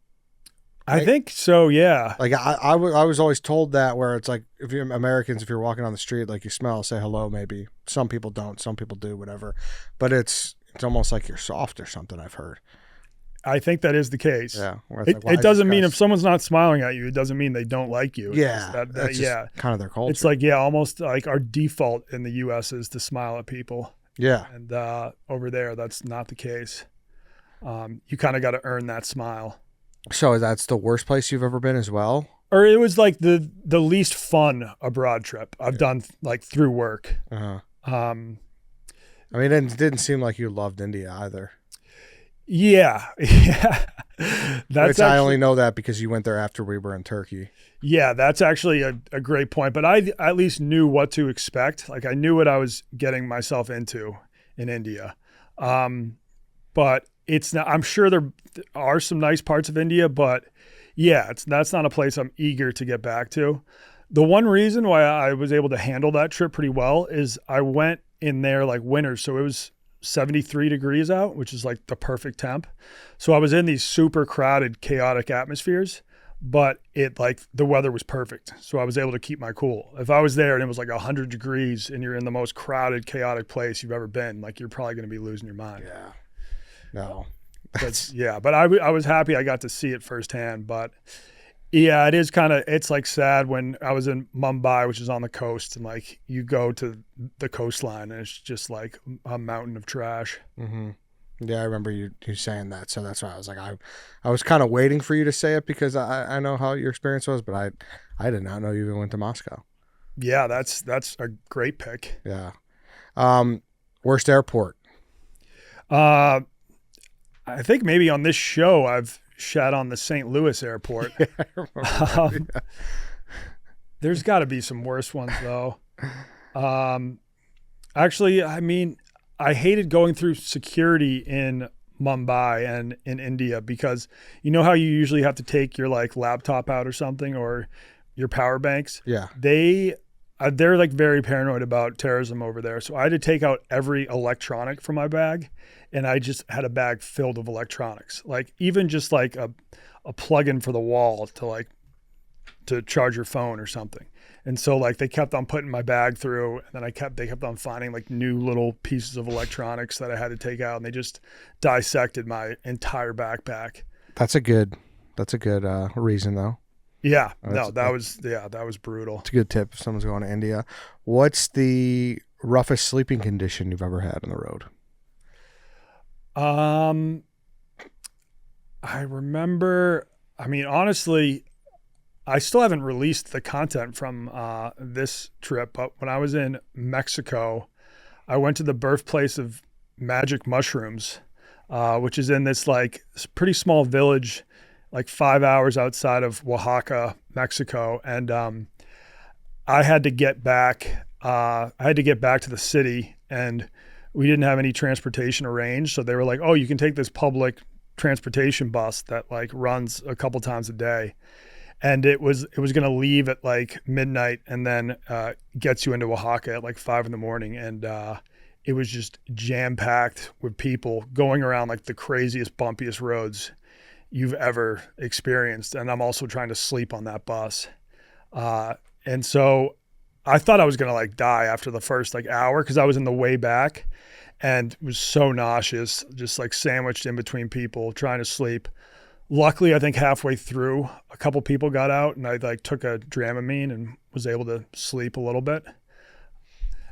I think so, yeah. Like I was always told that, where it's like, if you're Americans, if you're walking on the street, like you smell, say hello maybe. Some people don't, some people do, whatever. But it's almost like you're soft or something, I've heard. I think that is the case. Yeah. It doesn't mean if someone's not smiling at you, it doesn't mean they don't like you. Yeah. That's just kind of their culture. It's like, yeah, almost like our default in the U.S. is to smile at people. Yeah. And over there, that's not the case. You kind of got to earn that smile. So that's the worst place you've ever been as well? Or it was like the least fun abroad trip I've done like through work. Uh-huh. I mean, it didn't seem like you loved India either. Yeah. Yeah. I only know that because you went there after we were in Turkey. Yeah, that's actually a great point. But I at least knew what to expect. Like I knew what I was getting myself into in India. But it's not, I'm sure there are some nice parts of India, but Yeah, that's not a place I'm eager to get back to. The one reason why I was able to handle that trip pretty well is I went in there like winter. So it was 73 degrees out, which is like the perfect temp. So I was in these super crowded, chaotic atmospheres, but it like the weather was perfect. So I was able to keep my cool. If I was there and it was like 100 degrees and you're in the most crowded, chaotic place you've ever been, like you're probably going to be losing your mind. Yeah. No. But I was happy I got to see it firsthand. But yeah, it is it's like sad when I was in Mumbai, which is on the coast, and like you go to the coastline and it's just like a mountain of trash. Mm-hmm. Yeah, I remember you saying that. So that's why I was like, I was kind of waiting for you to say it because I know how your experience was, but I did not know you even went to Moscow. Yeah, that's a great pick. Yeah. Worst airport? I think maybe on this show I've shat on the St. Louis airport. Yeah, I remember that. There's got to be some worse ones though. Actually, I mean, I hated going through security in Mumbai and in India because you know how you usually have to take your like laptop out or something or your power banks? Yeah. They're like very paranoid about terrorism over there. So I had to take out every electronic from my bag, and I just had a bag filled with electronics. Like even just like a plug-in for the wall to charge your phone or something. And so like they kept on putting my bag through, and then they kept on finding like new little pieces of electronics that I had to take out, and they just dissected my entire backpack. That's a good reason though. Yeah, that was brutal. It's a good tip if someone's going to India. What's the roughest sleeping condition you've ever had on the road? I remember, I mean, honestly, I still haven't released the content from this trip, but when I was in Mexico, I went to the birthplace of magic mushrooms, which is in this like pretty small village like 5 hours outside of Oaxaca, Mexico. And I had to get back. I had to get back to the city, and we didn't have any transportation arranged. So they were like, "Oh, you can take this public transportation bus that like runs a couple times a day." And it was going to leave at like midnight and then gets you into Oaxaca at like 5 a.m. And it was just jam packed with people going around like the craziest, bumpiest roads you've ever experienced. And I'm also trying to sleep on that bus. And so I thought I was going to like die after the first like hour because I was in the way back and was so nauseous, just like sandwiched in between people trying to sleep. Luckily, I think halfway through, a couple people got out and I like took a Dramamine and was able to sleep a little bit.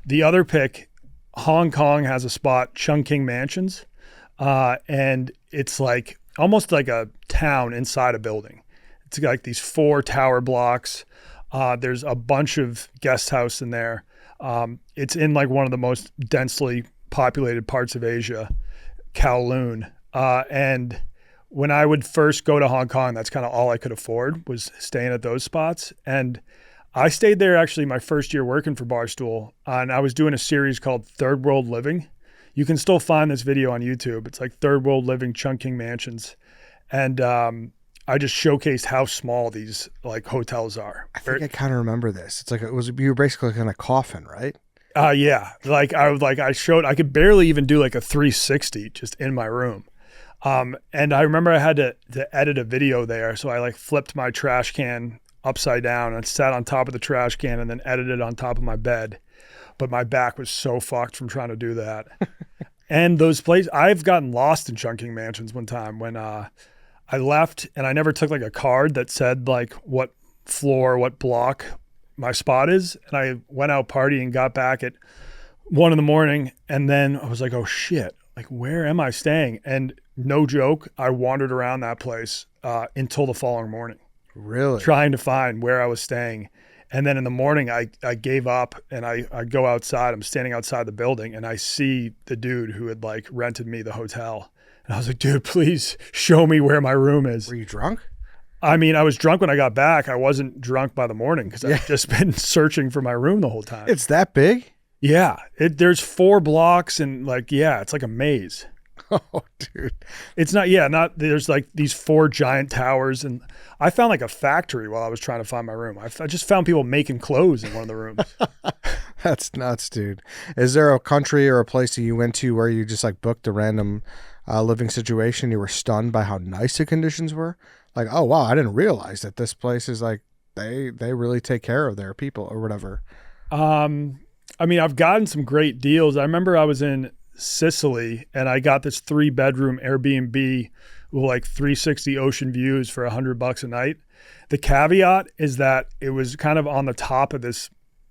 The other pick, Hong Kong has a spot, Chungking Mansions, and it's like almost like a town inside a building. It's like these 4 tower blocks. There's a bunch of guest house in there. It's in like one of the most densely populated parts of Asia, Kowloon. And when I would first go to Hong Kong, that's kind of all I could afford was staying at those spots. And I stayed there actually my first year working for Barstool, and I was doing a series called Third World Living. You can still find this video on YouTube. It's like Third World Living, Chungking Mansions. And I just showcased how small these like hotels are. I think I kind of remember this. It's like you were basically like in a coffin, right? Yeah. I could barely even do like a 360 just in my room. And I remember I had to edit a video there. So I like flipped my trash can upside down and sat on top of the trash can and then edited on top of my bed. But my back was so fucked from trying to do that. And those places, I've gotten lost in Chungking Mansions one time when I left and I never took like a card that said like what floor, what block my spot is. And I went out partying, got back at 1 a.m. and then I was like, oh shit, like where am I staying? And no joke, I wandered around that place until the following morning. Really? Trying to find where I was staying. And then in the morning, I gave up and I go outside. I'm standing outside the building and I see the dude who had like rented me the hotel. And I was like, dude, please show me where my room is. Were you drunk? I mean, I was drunk when I got back. I wasn't drunk by the morning because I've just been searching for my room the whole time. It's that big? Yeah. There's 4 blocks and like, yeah, it's like a maze. Oh, dude. It's not, yeah, not, there's like these 4 giant towers. And I found like a factory while I was trying to find my room. I just found people making clothes in one of the rooms. That's nuts, dude. Is there a country or a place that you went to where you just like booked a random living situation? You were stunned by how nice the conditions were? Like, oh, wow, I didn't realize that this place is like, they really take care of their people or whatever. I mean, I've gotten some great deals. I remember I was in Sicily and I got this 3-bedroom Airbnb with like 360 ocean views for $100 a night. The caveat is that it was kind of on the top of this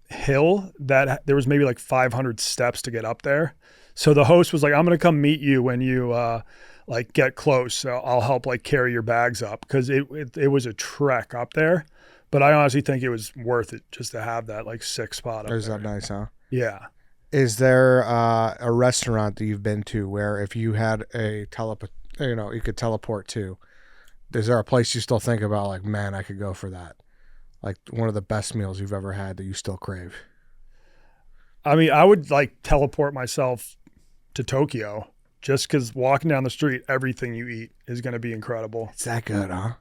hill that there was maybe like 500 steps to get up there. So the host was like, I'm going to come meet you when you like get close. So I'll help like carry your bags up, because it was a trek up there. But I honestly think it was worth it just to have that like sick spot up there. Is that nice, huh? Yeah. Is there a restaurant that you've been to where if you had you could teleport to, is there a place you still think about like, man, I could go for that? Like one of the best meals you've ever had that you still crave? I mean, I would like teleport myself to Tokyo just because walking down the street, everything you eat is going to be incredible. It's that good, huh?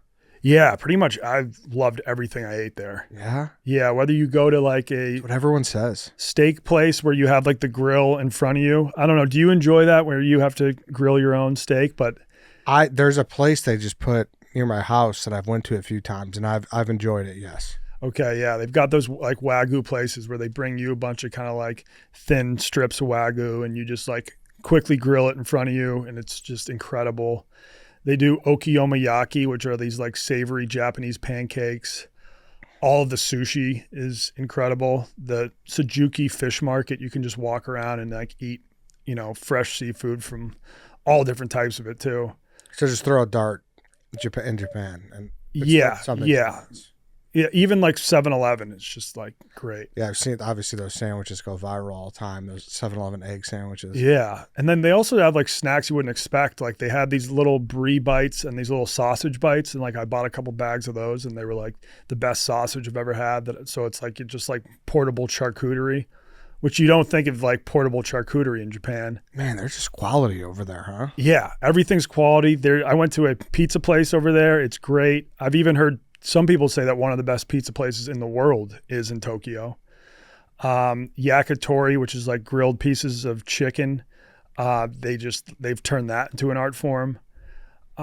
Yeah, pretty much. I've loved everything I ate there. Yeah? Yeah, whether you go to like a That's what everyone says. steak place where you have like the grill in front of you. I don't know. Do you enjoy that where you have to grill your own steak? But There's a place they just put near my house that I've went to a few times, and I've enjoyed it, yes. okay, yeah, they've got those like Wagyu places where they bring you a bunch of kind of like thin strips of Wagyu and you just like quickly grill it in front of you, and it's just incredible. They do okonomiyaki, which are these like savory Japanese pancakes. All of the sushi is incredible. The Suzuki fish market, you can just walk around and like eat, fresh seafood from all different types of it too. So just throw a dart in Japan. And Yeah, something yeah. Yeah, even like 7-Eleven, it's just like great. Yeah, I've seen obviously those sandwiches go viral all the time. Those 7-Eleven egg sandwiches. Yeah. And then they also have like snacks you wouldn't expect. Like they had these little brie bites and these little sausage bites. And like I bought a couple bags of those and they were like the best sausage I've ever had. So it's like just like portable charcuterie, which you don't think of like portable charcuterie in Japan. Man, there's just quality over there, huh? Yeah. Everything's quality. I went to a pizza place over there. It's great. I've even heard some people say that one of the best pizza places in the world is in Tokyo. Yakitori, which is like grilled pieces of chicken. They've turned that into an art form.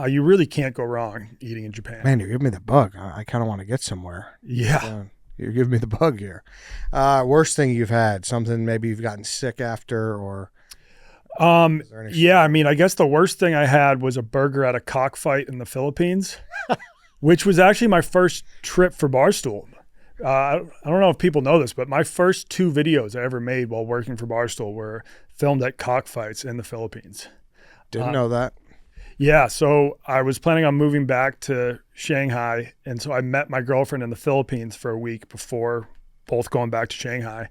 You really can't go wrong eating in Japan. Man, you're giving me the bug. I kind of want to get somewhere. Yeah. You're giving me the bug here. Worst thing you've had, something maybe you've gotten sick after, or yeah, I mean, I guess the worst thing I had was a burger at a cockfight in the Philippines. Which was actually my first trip for Barstool. I don't know if people know this, but my first 2 videos I ever made while working for Barstool were filmed at cockfights in the Philippines. Didn't know that. Yeah, so I was planning on moving back to Shanghai, and so I met my girlfriend in the Philippines for a week before both going back to Shanghai.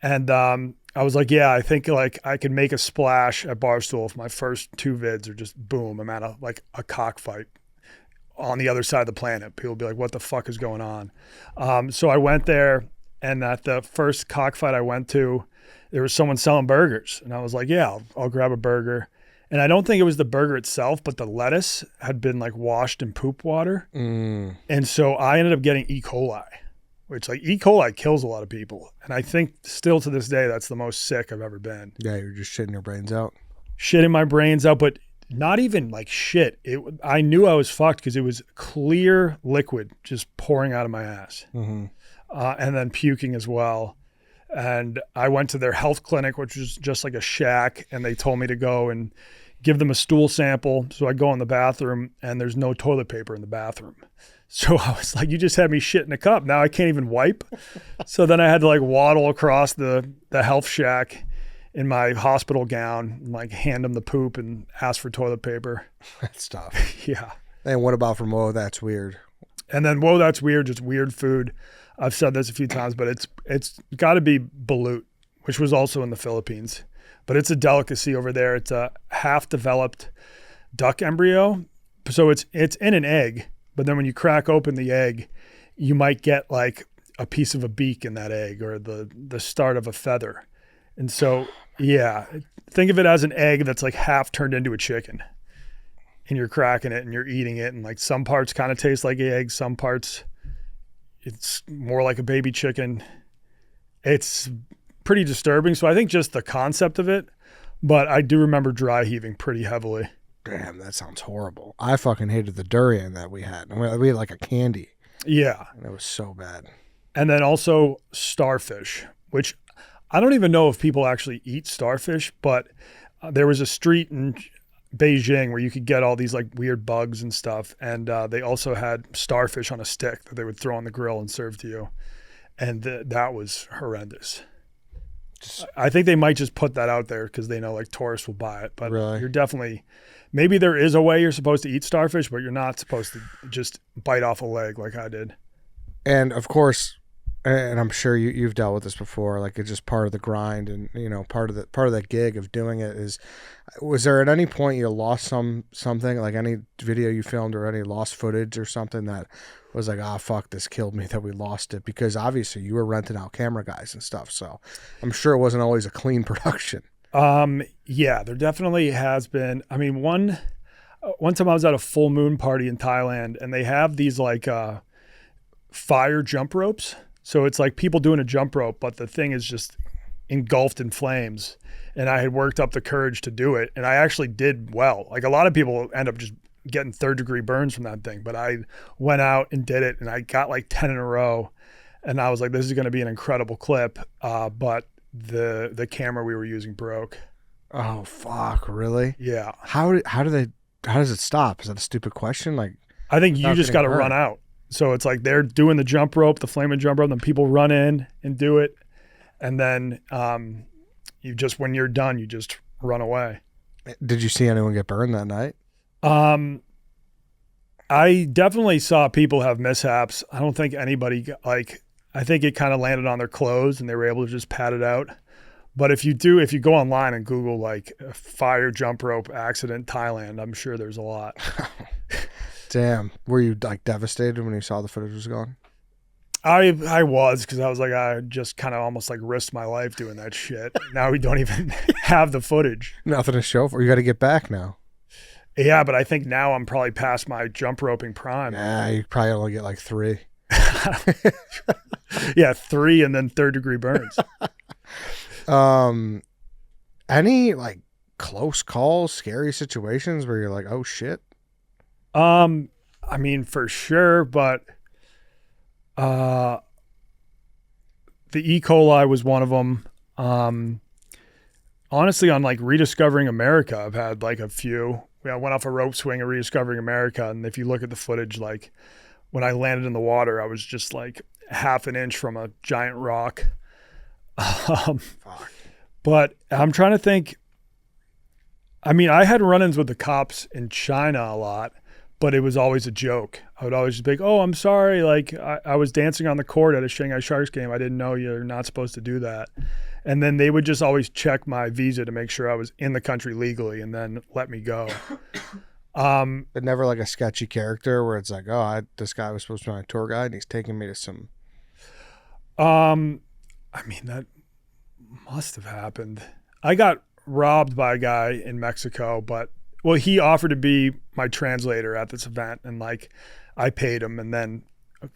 And I was like, yeah, I think like I could make a splash at Barstool if my first 2 vids are just boom, I'm at a cockfight on the other side of the planet. People be like, what the fuck is going on? So I went there, and at the first cockfight I went to, there was someone selling burgers. And I was like, yeah, I'll grab a burger. And I don't think it was the burger itself, but the lettuce had been like washed in poop water. Mm. And so I ended up getting E. coli, which like E. coli kills a lot of people. And I think still to this day, that's the most sick I've ever been. Yeah, you're just shitting your brains out. Shitting my brains out, but not even like shit. I knew I was fucked because it was clear liquid just pouring out of my ass. Mm-hmm. And then puking as well. And I went to their health clinic, which was just like a shack. And they told me to go and give them a stool sample. So I go in the bathroom and there's no toilet paper in the bathroom. So I was like, you just had me shit in a cup. Now I can't even wipe. So then I had to like waddle across the health shack in my hospital gown, and like hand them the poop and ask for toilet paper. That's tough. Yeah. And what about from Whoa, That's Weird? And then Whoa, That's Weird, just weird food. I've said this a few times, but it's got to be balut, which was also in the Philippines. But it's a delicacy over there. It's a half-developed duck embryo. So it's in an egg, but then when you crack open the egg, you might get like a piece of a beak in that egg or the start of a feather. And so, yeah, think of it as an egg that's like half turned into a chicken. And you're cracking it and you're eating it. And like some parts kind of taste like eggs. Some parts it's more like a baby chicken. It's pretty disturbing. So I think just the concept of it, but I do remember dry heaving pretty heavily. Damn, that sounds horrible. I fucking hated the durian that we had. We had like a candy. Yeah. And it was so bad. And then also starfish, which I don't even know if people actually eat starfish, but there was a street in Beijing where you could get all these like weird bugs and stuff. And they also had starfish on a stick that they would throw on the grill and serve to you. And that was horrendous. I think they might just put that out there because they know like tourists will buy it. But really? You're definitely, maybe there is a way you're supposed to eat starfish, but you're not supposed to just bite off a leg like I did. And of course, and I'm sure you've dealt with this before, like it's just part of the grind and, you know, part of that gig of doing it is, was there at any point you lost something, like any video you filmed or any lost footage or something that was like, ah, fuck, this killed me that we lost it? Because obviously you were renting out camera guys and stuff. So I'm sure it wasn't always a clean production. Yeah, there definitely has been. I mean, one time I was at a full moon party in Thailand and they have these like, fire jump ropes. So it's like people doing a jump rope, but the thing is just engulfed in flames. And I had worked up the courage to do it. And I actually did well. Like a lot of people end up just getting 3rd-degree burns from that thing. But I went out and did it and I got like 10 in a row. And I was like, this is going to be an incredible clip. But the camera we were using broke. Oh, fuck. Really? Yeah. How does it stop? Is that a stupid question? Like, I think you just got to run out. So it's like they're doing the jump rope, the flaming jump rope, and then people run in and do it. And then you just, when you're done, you just run away. Did you see anyone get burned that night? I definitely saw people have mishaps. I don't think anybody I think it kind of landed on their clothes and they were able to just pat it out. But if you go online and Google like fire jump rope accident Thailand, I'm sure there's a lot. Damn. Were you like devastated when you saw the footage was gone? I was, because I was like, I just kind of almost like risked my life doing that shit. Now we don't even have the footage. Nothing to show for. You got to get back now. Yeah, but I think now I'm probably past my jump roping prime. Nah, you probably only get like 3. Yeah, 3 and then 3rd-degree burns. Any like close calls, scary situations where you're like, oh shit? I mean, for sure, but the E. coli was one of them. Honestly, on like Rediscovering America, I've had like a few. I went off a rope swing at Rediscovering America, and if you look at the footage, like when I landed in the water, I was just like half an inch from a giant rock. But I'm trying to think. I mean, I had run-ins with the cops in China a lot, but it was always a joke. I would always just be like, oh, I'm sorry. Like I was dancing on the court at a Shanghai Sharks game. I didn't know you're not supposed to do that. And then they would just always check my visa to make sure I was in the country legally and then let me go. But never like a sketchy character where it's like, oh, this guy was supposed to be my tour guide and he's taking me to some. I mean, that must have happened. I got robbed by a guy in Mexico, but well, he offered to be my translator at this event, and like I paid him, and then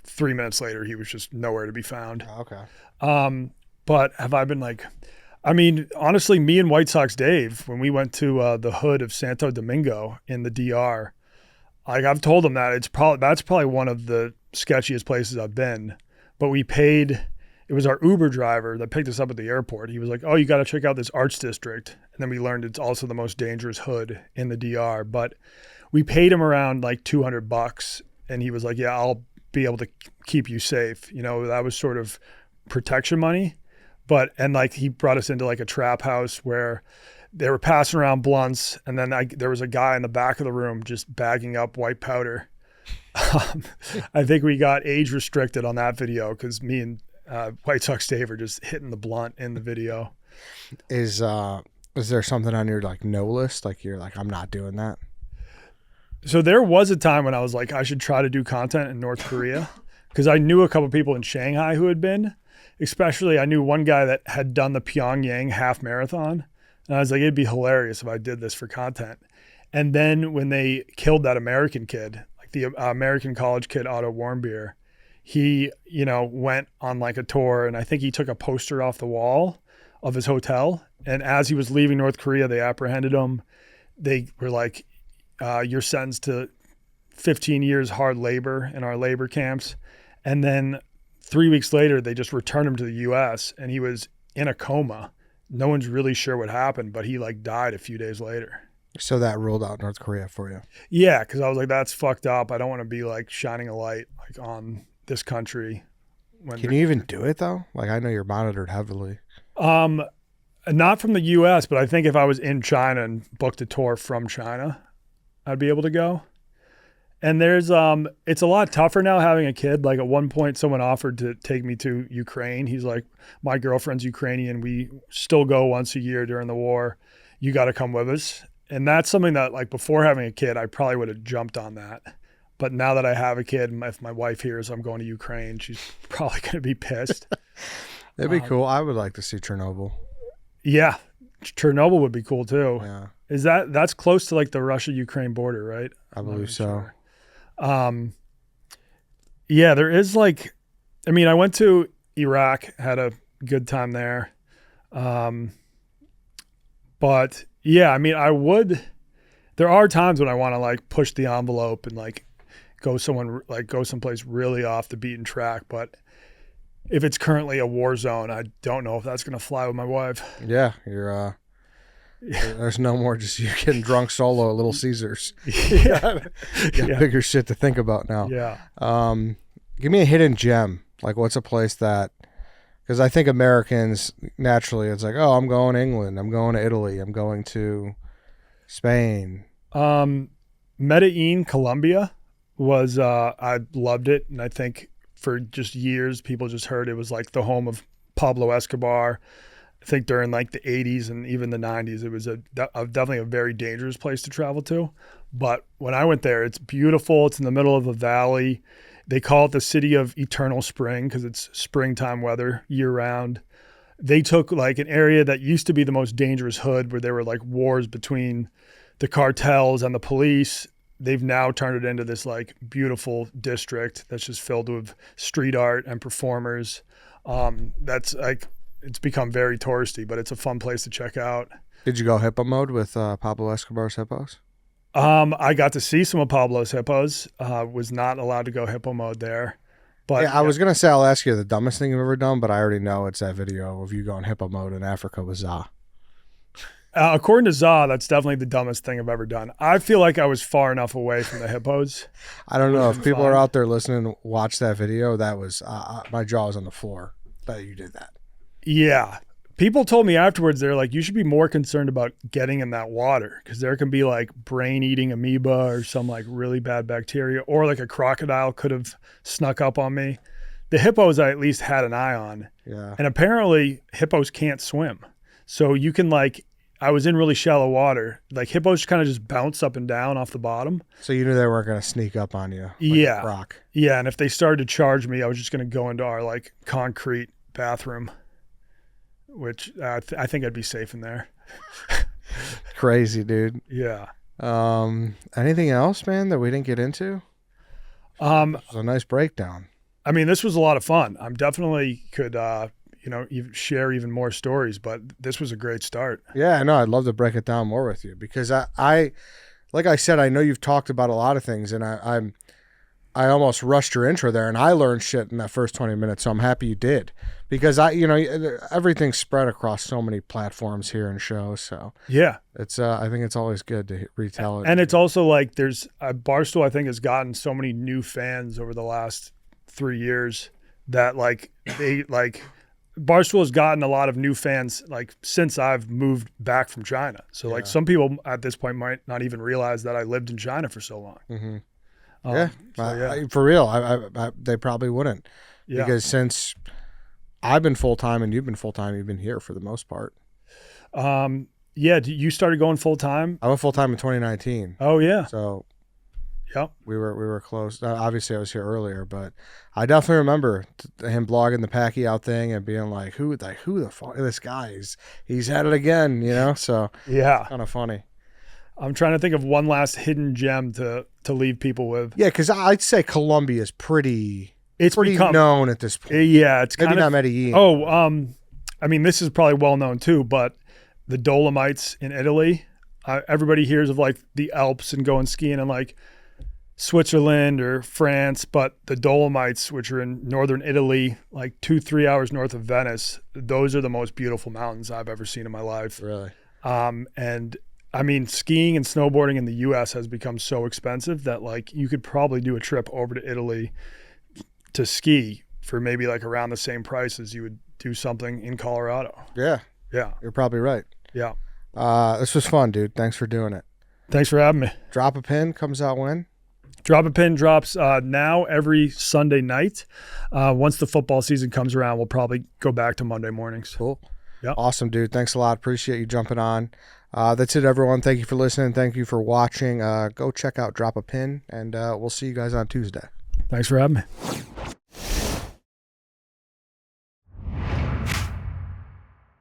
3 minutes later he was just nowhere to be found. Okay. But have I been like, I mean, honestly, me and White Sox Dave, when we went to the hood of Santo Domingo in the DR, like I've told him that that's probably one of the sketchiest places I've been. But we paid. It was our Uber driver that picked us up at the airport. He was like, oh, you got to check out this arts district. And then we learned it's also the most dangerous hood in the DR. But we paid him around like $200. And he was like, yeah, I'll be able to keep you safe. You know, that was sort of protection money. And like he brought us into like a trap house where they were passing around blunts. And then there was a guy in the back of the room just bagging up white powder. I think we got age restricted on that video because me and White Sox Dave are just hitting the blunt in the video. Is there something on your like no list? Like you're like, I'm not doing that. So there was a time when I was like, I should try to do content in North Korea because I knew a couple people in Shanghai who had been, especially I knew one guy that had done the Pyongyang half marathon. And I was like, it'd be hilarious if I did this for content. And then when they killed that American kid, like the American college kid, Otto Warmbier, he, went on like a tour, and I think he took a poster off the wall of his hotel. And as he was leaving North Korea, they apprehended him. They were like, you're sentenced to 15 years hard labor in our labor camps. And then 3 weeks later, they just returned him to the U.S. and he was in a coma. No one's really sure what happened, but he like died a few days later. So that ruled out North Korea for you. Yeah, because I was like, that's fucked up. I don't want to be like shining a light like on this country. Can you even do it though? Like, I know you're monitored heavily. Not from the U.S., but I think if I was in China and booked a tour from China, I'd be able to go. And there's it's a lot tougher now having a kid. Like at one point, someone offered to take me to Ukraine. He's like, my girlfriend's Ukrainian. We still go once a year during the war. You got to come with us. And that's something that, like, before having a kid, I probably would have jumped on that. But now that I have a kid, if my wife hears I'm going to Ukraine, she's probably going to be pissed. It'd be cool. I would like to see Chernobyl. Yeah, Chernobyl would be cool too. Yeah. That's close to like the Russia-Ukraine border, right? I believe so. Sure. Yeah, there is like, I mean, I went to Iraq, had a good time there. But yeah, I mean, there are times when I want to like push the envelope and like go someplace really off the beaten track. But if it's currently a war zone, I don't know if that's going to fly with my wife. Yeah. There's no more just you getting drunk solo at Little Caesars. Yeah. Got bigger shit to think about now. Yeah. Give me a hidden gem. Like, what's a place that, because I think Americans naturally, it's like, oh, I'm going to England, I'm going to Italy, I'm going to Spain. Medellin, Colombia was, I loved it. And I think for just years, people just heard it was like the home of Pablo Escobar. I think during like the 80s and even the 90s, it was definitely a very dangerous place to travel to. But when I went there, it's beautiful. It's in the middle of a valley. They call it the city of eternal spring because it's springtime weather year round. They took like an area that used to be the most dangerous hood where there were like wars between the cartels and the police. They've now turned it into this like beautiful district that's just filled with street art and performers. That's like, it's become very touristy, but it's a fun place to check out. Did you go hippo mode with Pablo Escobar's hippos? I got to see some of Pablo's hippos. Was not allowed to go hippo mode there. But yeah, I was going to say, I'll ask you the dumbest thing you've ever done, but I already know it's that video of you going hippo mode in Africa with Za. According to Za, that's definitely the dumbest thing I've ever done. I feel like I was far enough away from the hippos. I don't know if people are out there listening, watch that video. That was, my jaw was on the floor that you did that. Yeah. People told me afterwards, they're like, you should be more concerned about getting in that water because there can be like brain-eating amoeba or some like really bad bacteria, or like a crocodile could have snuck up on me. The hippos I at least had an eye on. Yeah. And apparently hippos can't swim. So you can like, I was in really shallow water. Like hippos kind of just bounce up and down off the bottom. So you knew they weren't going to sneak up on you. Like yeah. A rock. Yeah. And if they started to charge me, I was just going to go into our like concrete bathroom, which I think I'd be safe in there. Crazy, dude. Yeah. Anything else, man, that we didn't get into? It was a nice breakdown. I mean, this was a lot of fun. I'm definitely could, even share even more stories, but this was a great start. Yeah, no, I'd love to break it down more with you because I like I said, I know you've talked about a lot of things, and I almost rushed your intro there, and I learned shit in that first 20 minutes, so I'm happy you did. Because everything's spread across so many platforms here and shows, so yeah, it's I think it's always good to retell it. And it's also like there's Barstool, I think, has gotten so many new fans over the last 3 years that like they like Barstool has gotten a lot of new fans like since I've moved back from China. So like some people at this point might not even realize that I lived in China for so long. Mm-hmm. For real, I they probably wouldn't. Yeah. Because since I've been full-time and you've been full-time, you've been here for the most part. Yeah, you started going full-time? I went full-time in 2019. Oh, yeah. So, Yep. We were close. Obviously, I was here earlier, but I definitely remember him blogging the Pacquiao thing and being like, "Who the fuck this guy? He's at it again," you know. So Yeah. kind of funny. I'm trying to think of one last hidden gem to leave people with. Yeah, because I'd say Colombia is pretty known at this point. Yeah, it's maybe kind not of Medellin. Oh, I mean, this is probably well known too, but the Dolomites in Italy. Everybody hears of like the Alps and going skiing in like Switzerland or France, but the Dolomites, which are in northern Italy, like 2-3 hours north of Venice, those are the most beautiful mountains I've ever seen in my life. Really? And I mean, skiing and snowboarding in the U.S. has become so expensive that like you could probably do a trip over to Italy to ski for maybe like around the same price as you would do something in Colorado. Yeah. Yeah. You're probably right. Yeah. This was fun, dude. Thanks for doing it. Thanks for having me. Drop a Pin comes out when? Drop a Pin drops now every Sunday night. Once the football season comes around, we'll probably go back to Monday mornings. Cool. Yeah. Awesome, dude. Thanks a lot. Appreciate you jumping on. That's it, everyone. Thank you for listening. Thank you for watching. Go check out Drop a Pin, and we'll see you guys on Tuesday. Thanks for having me.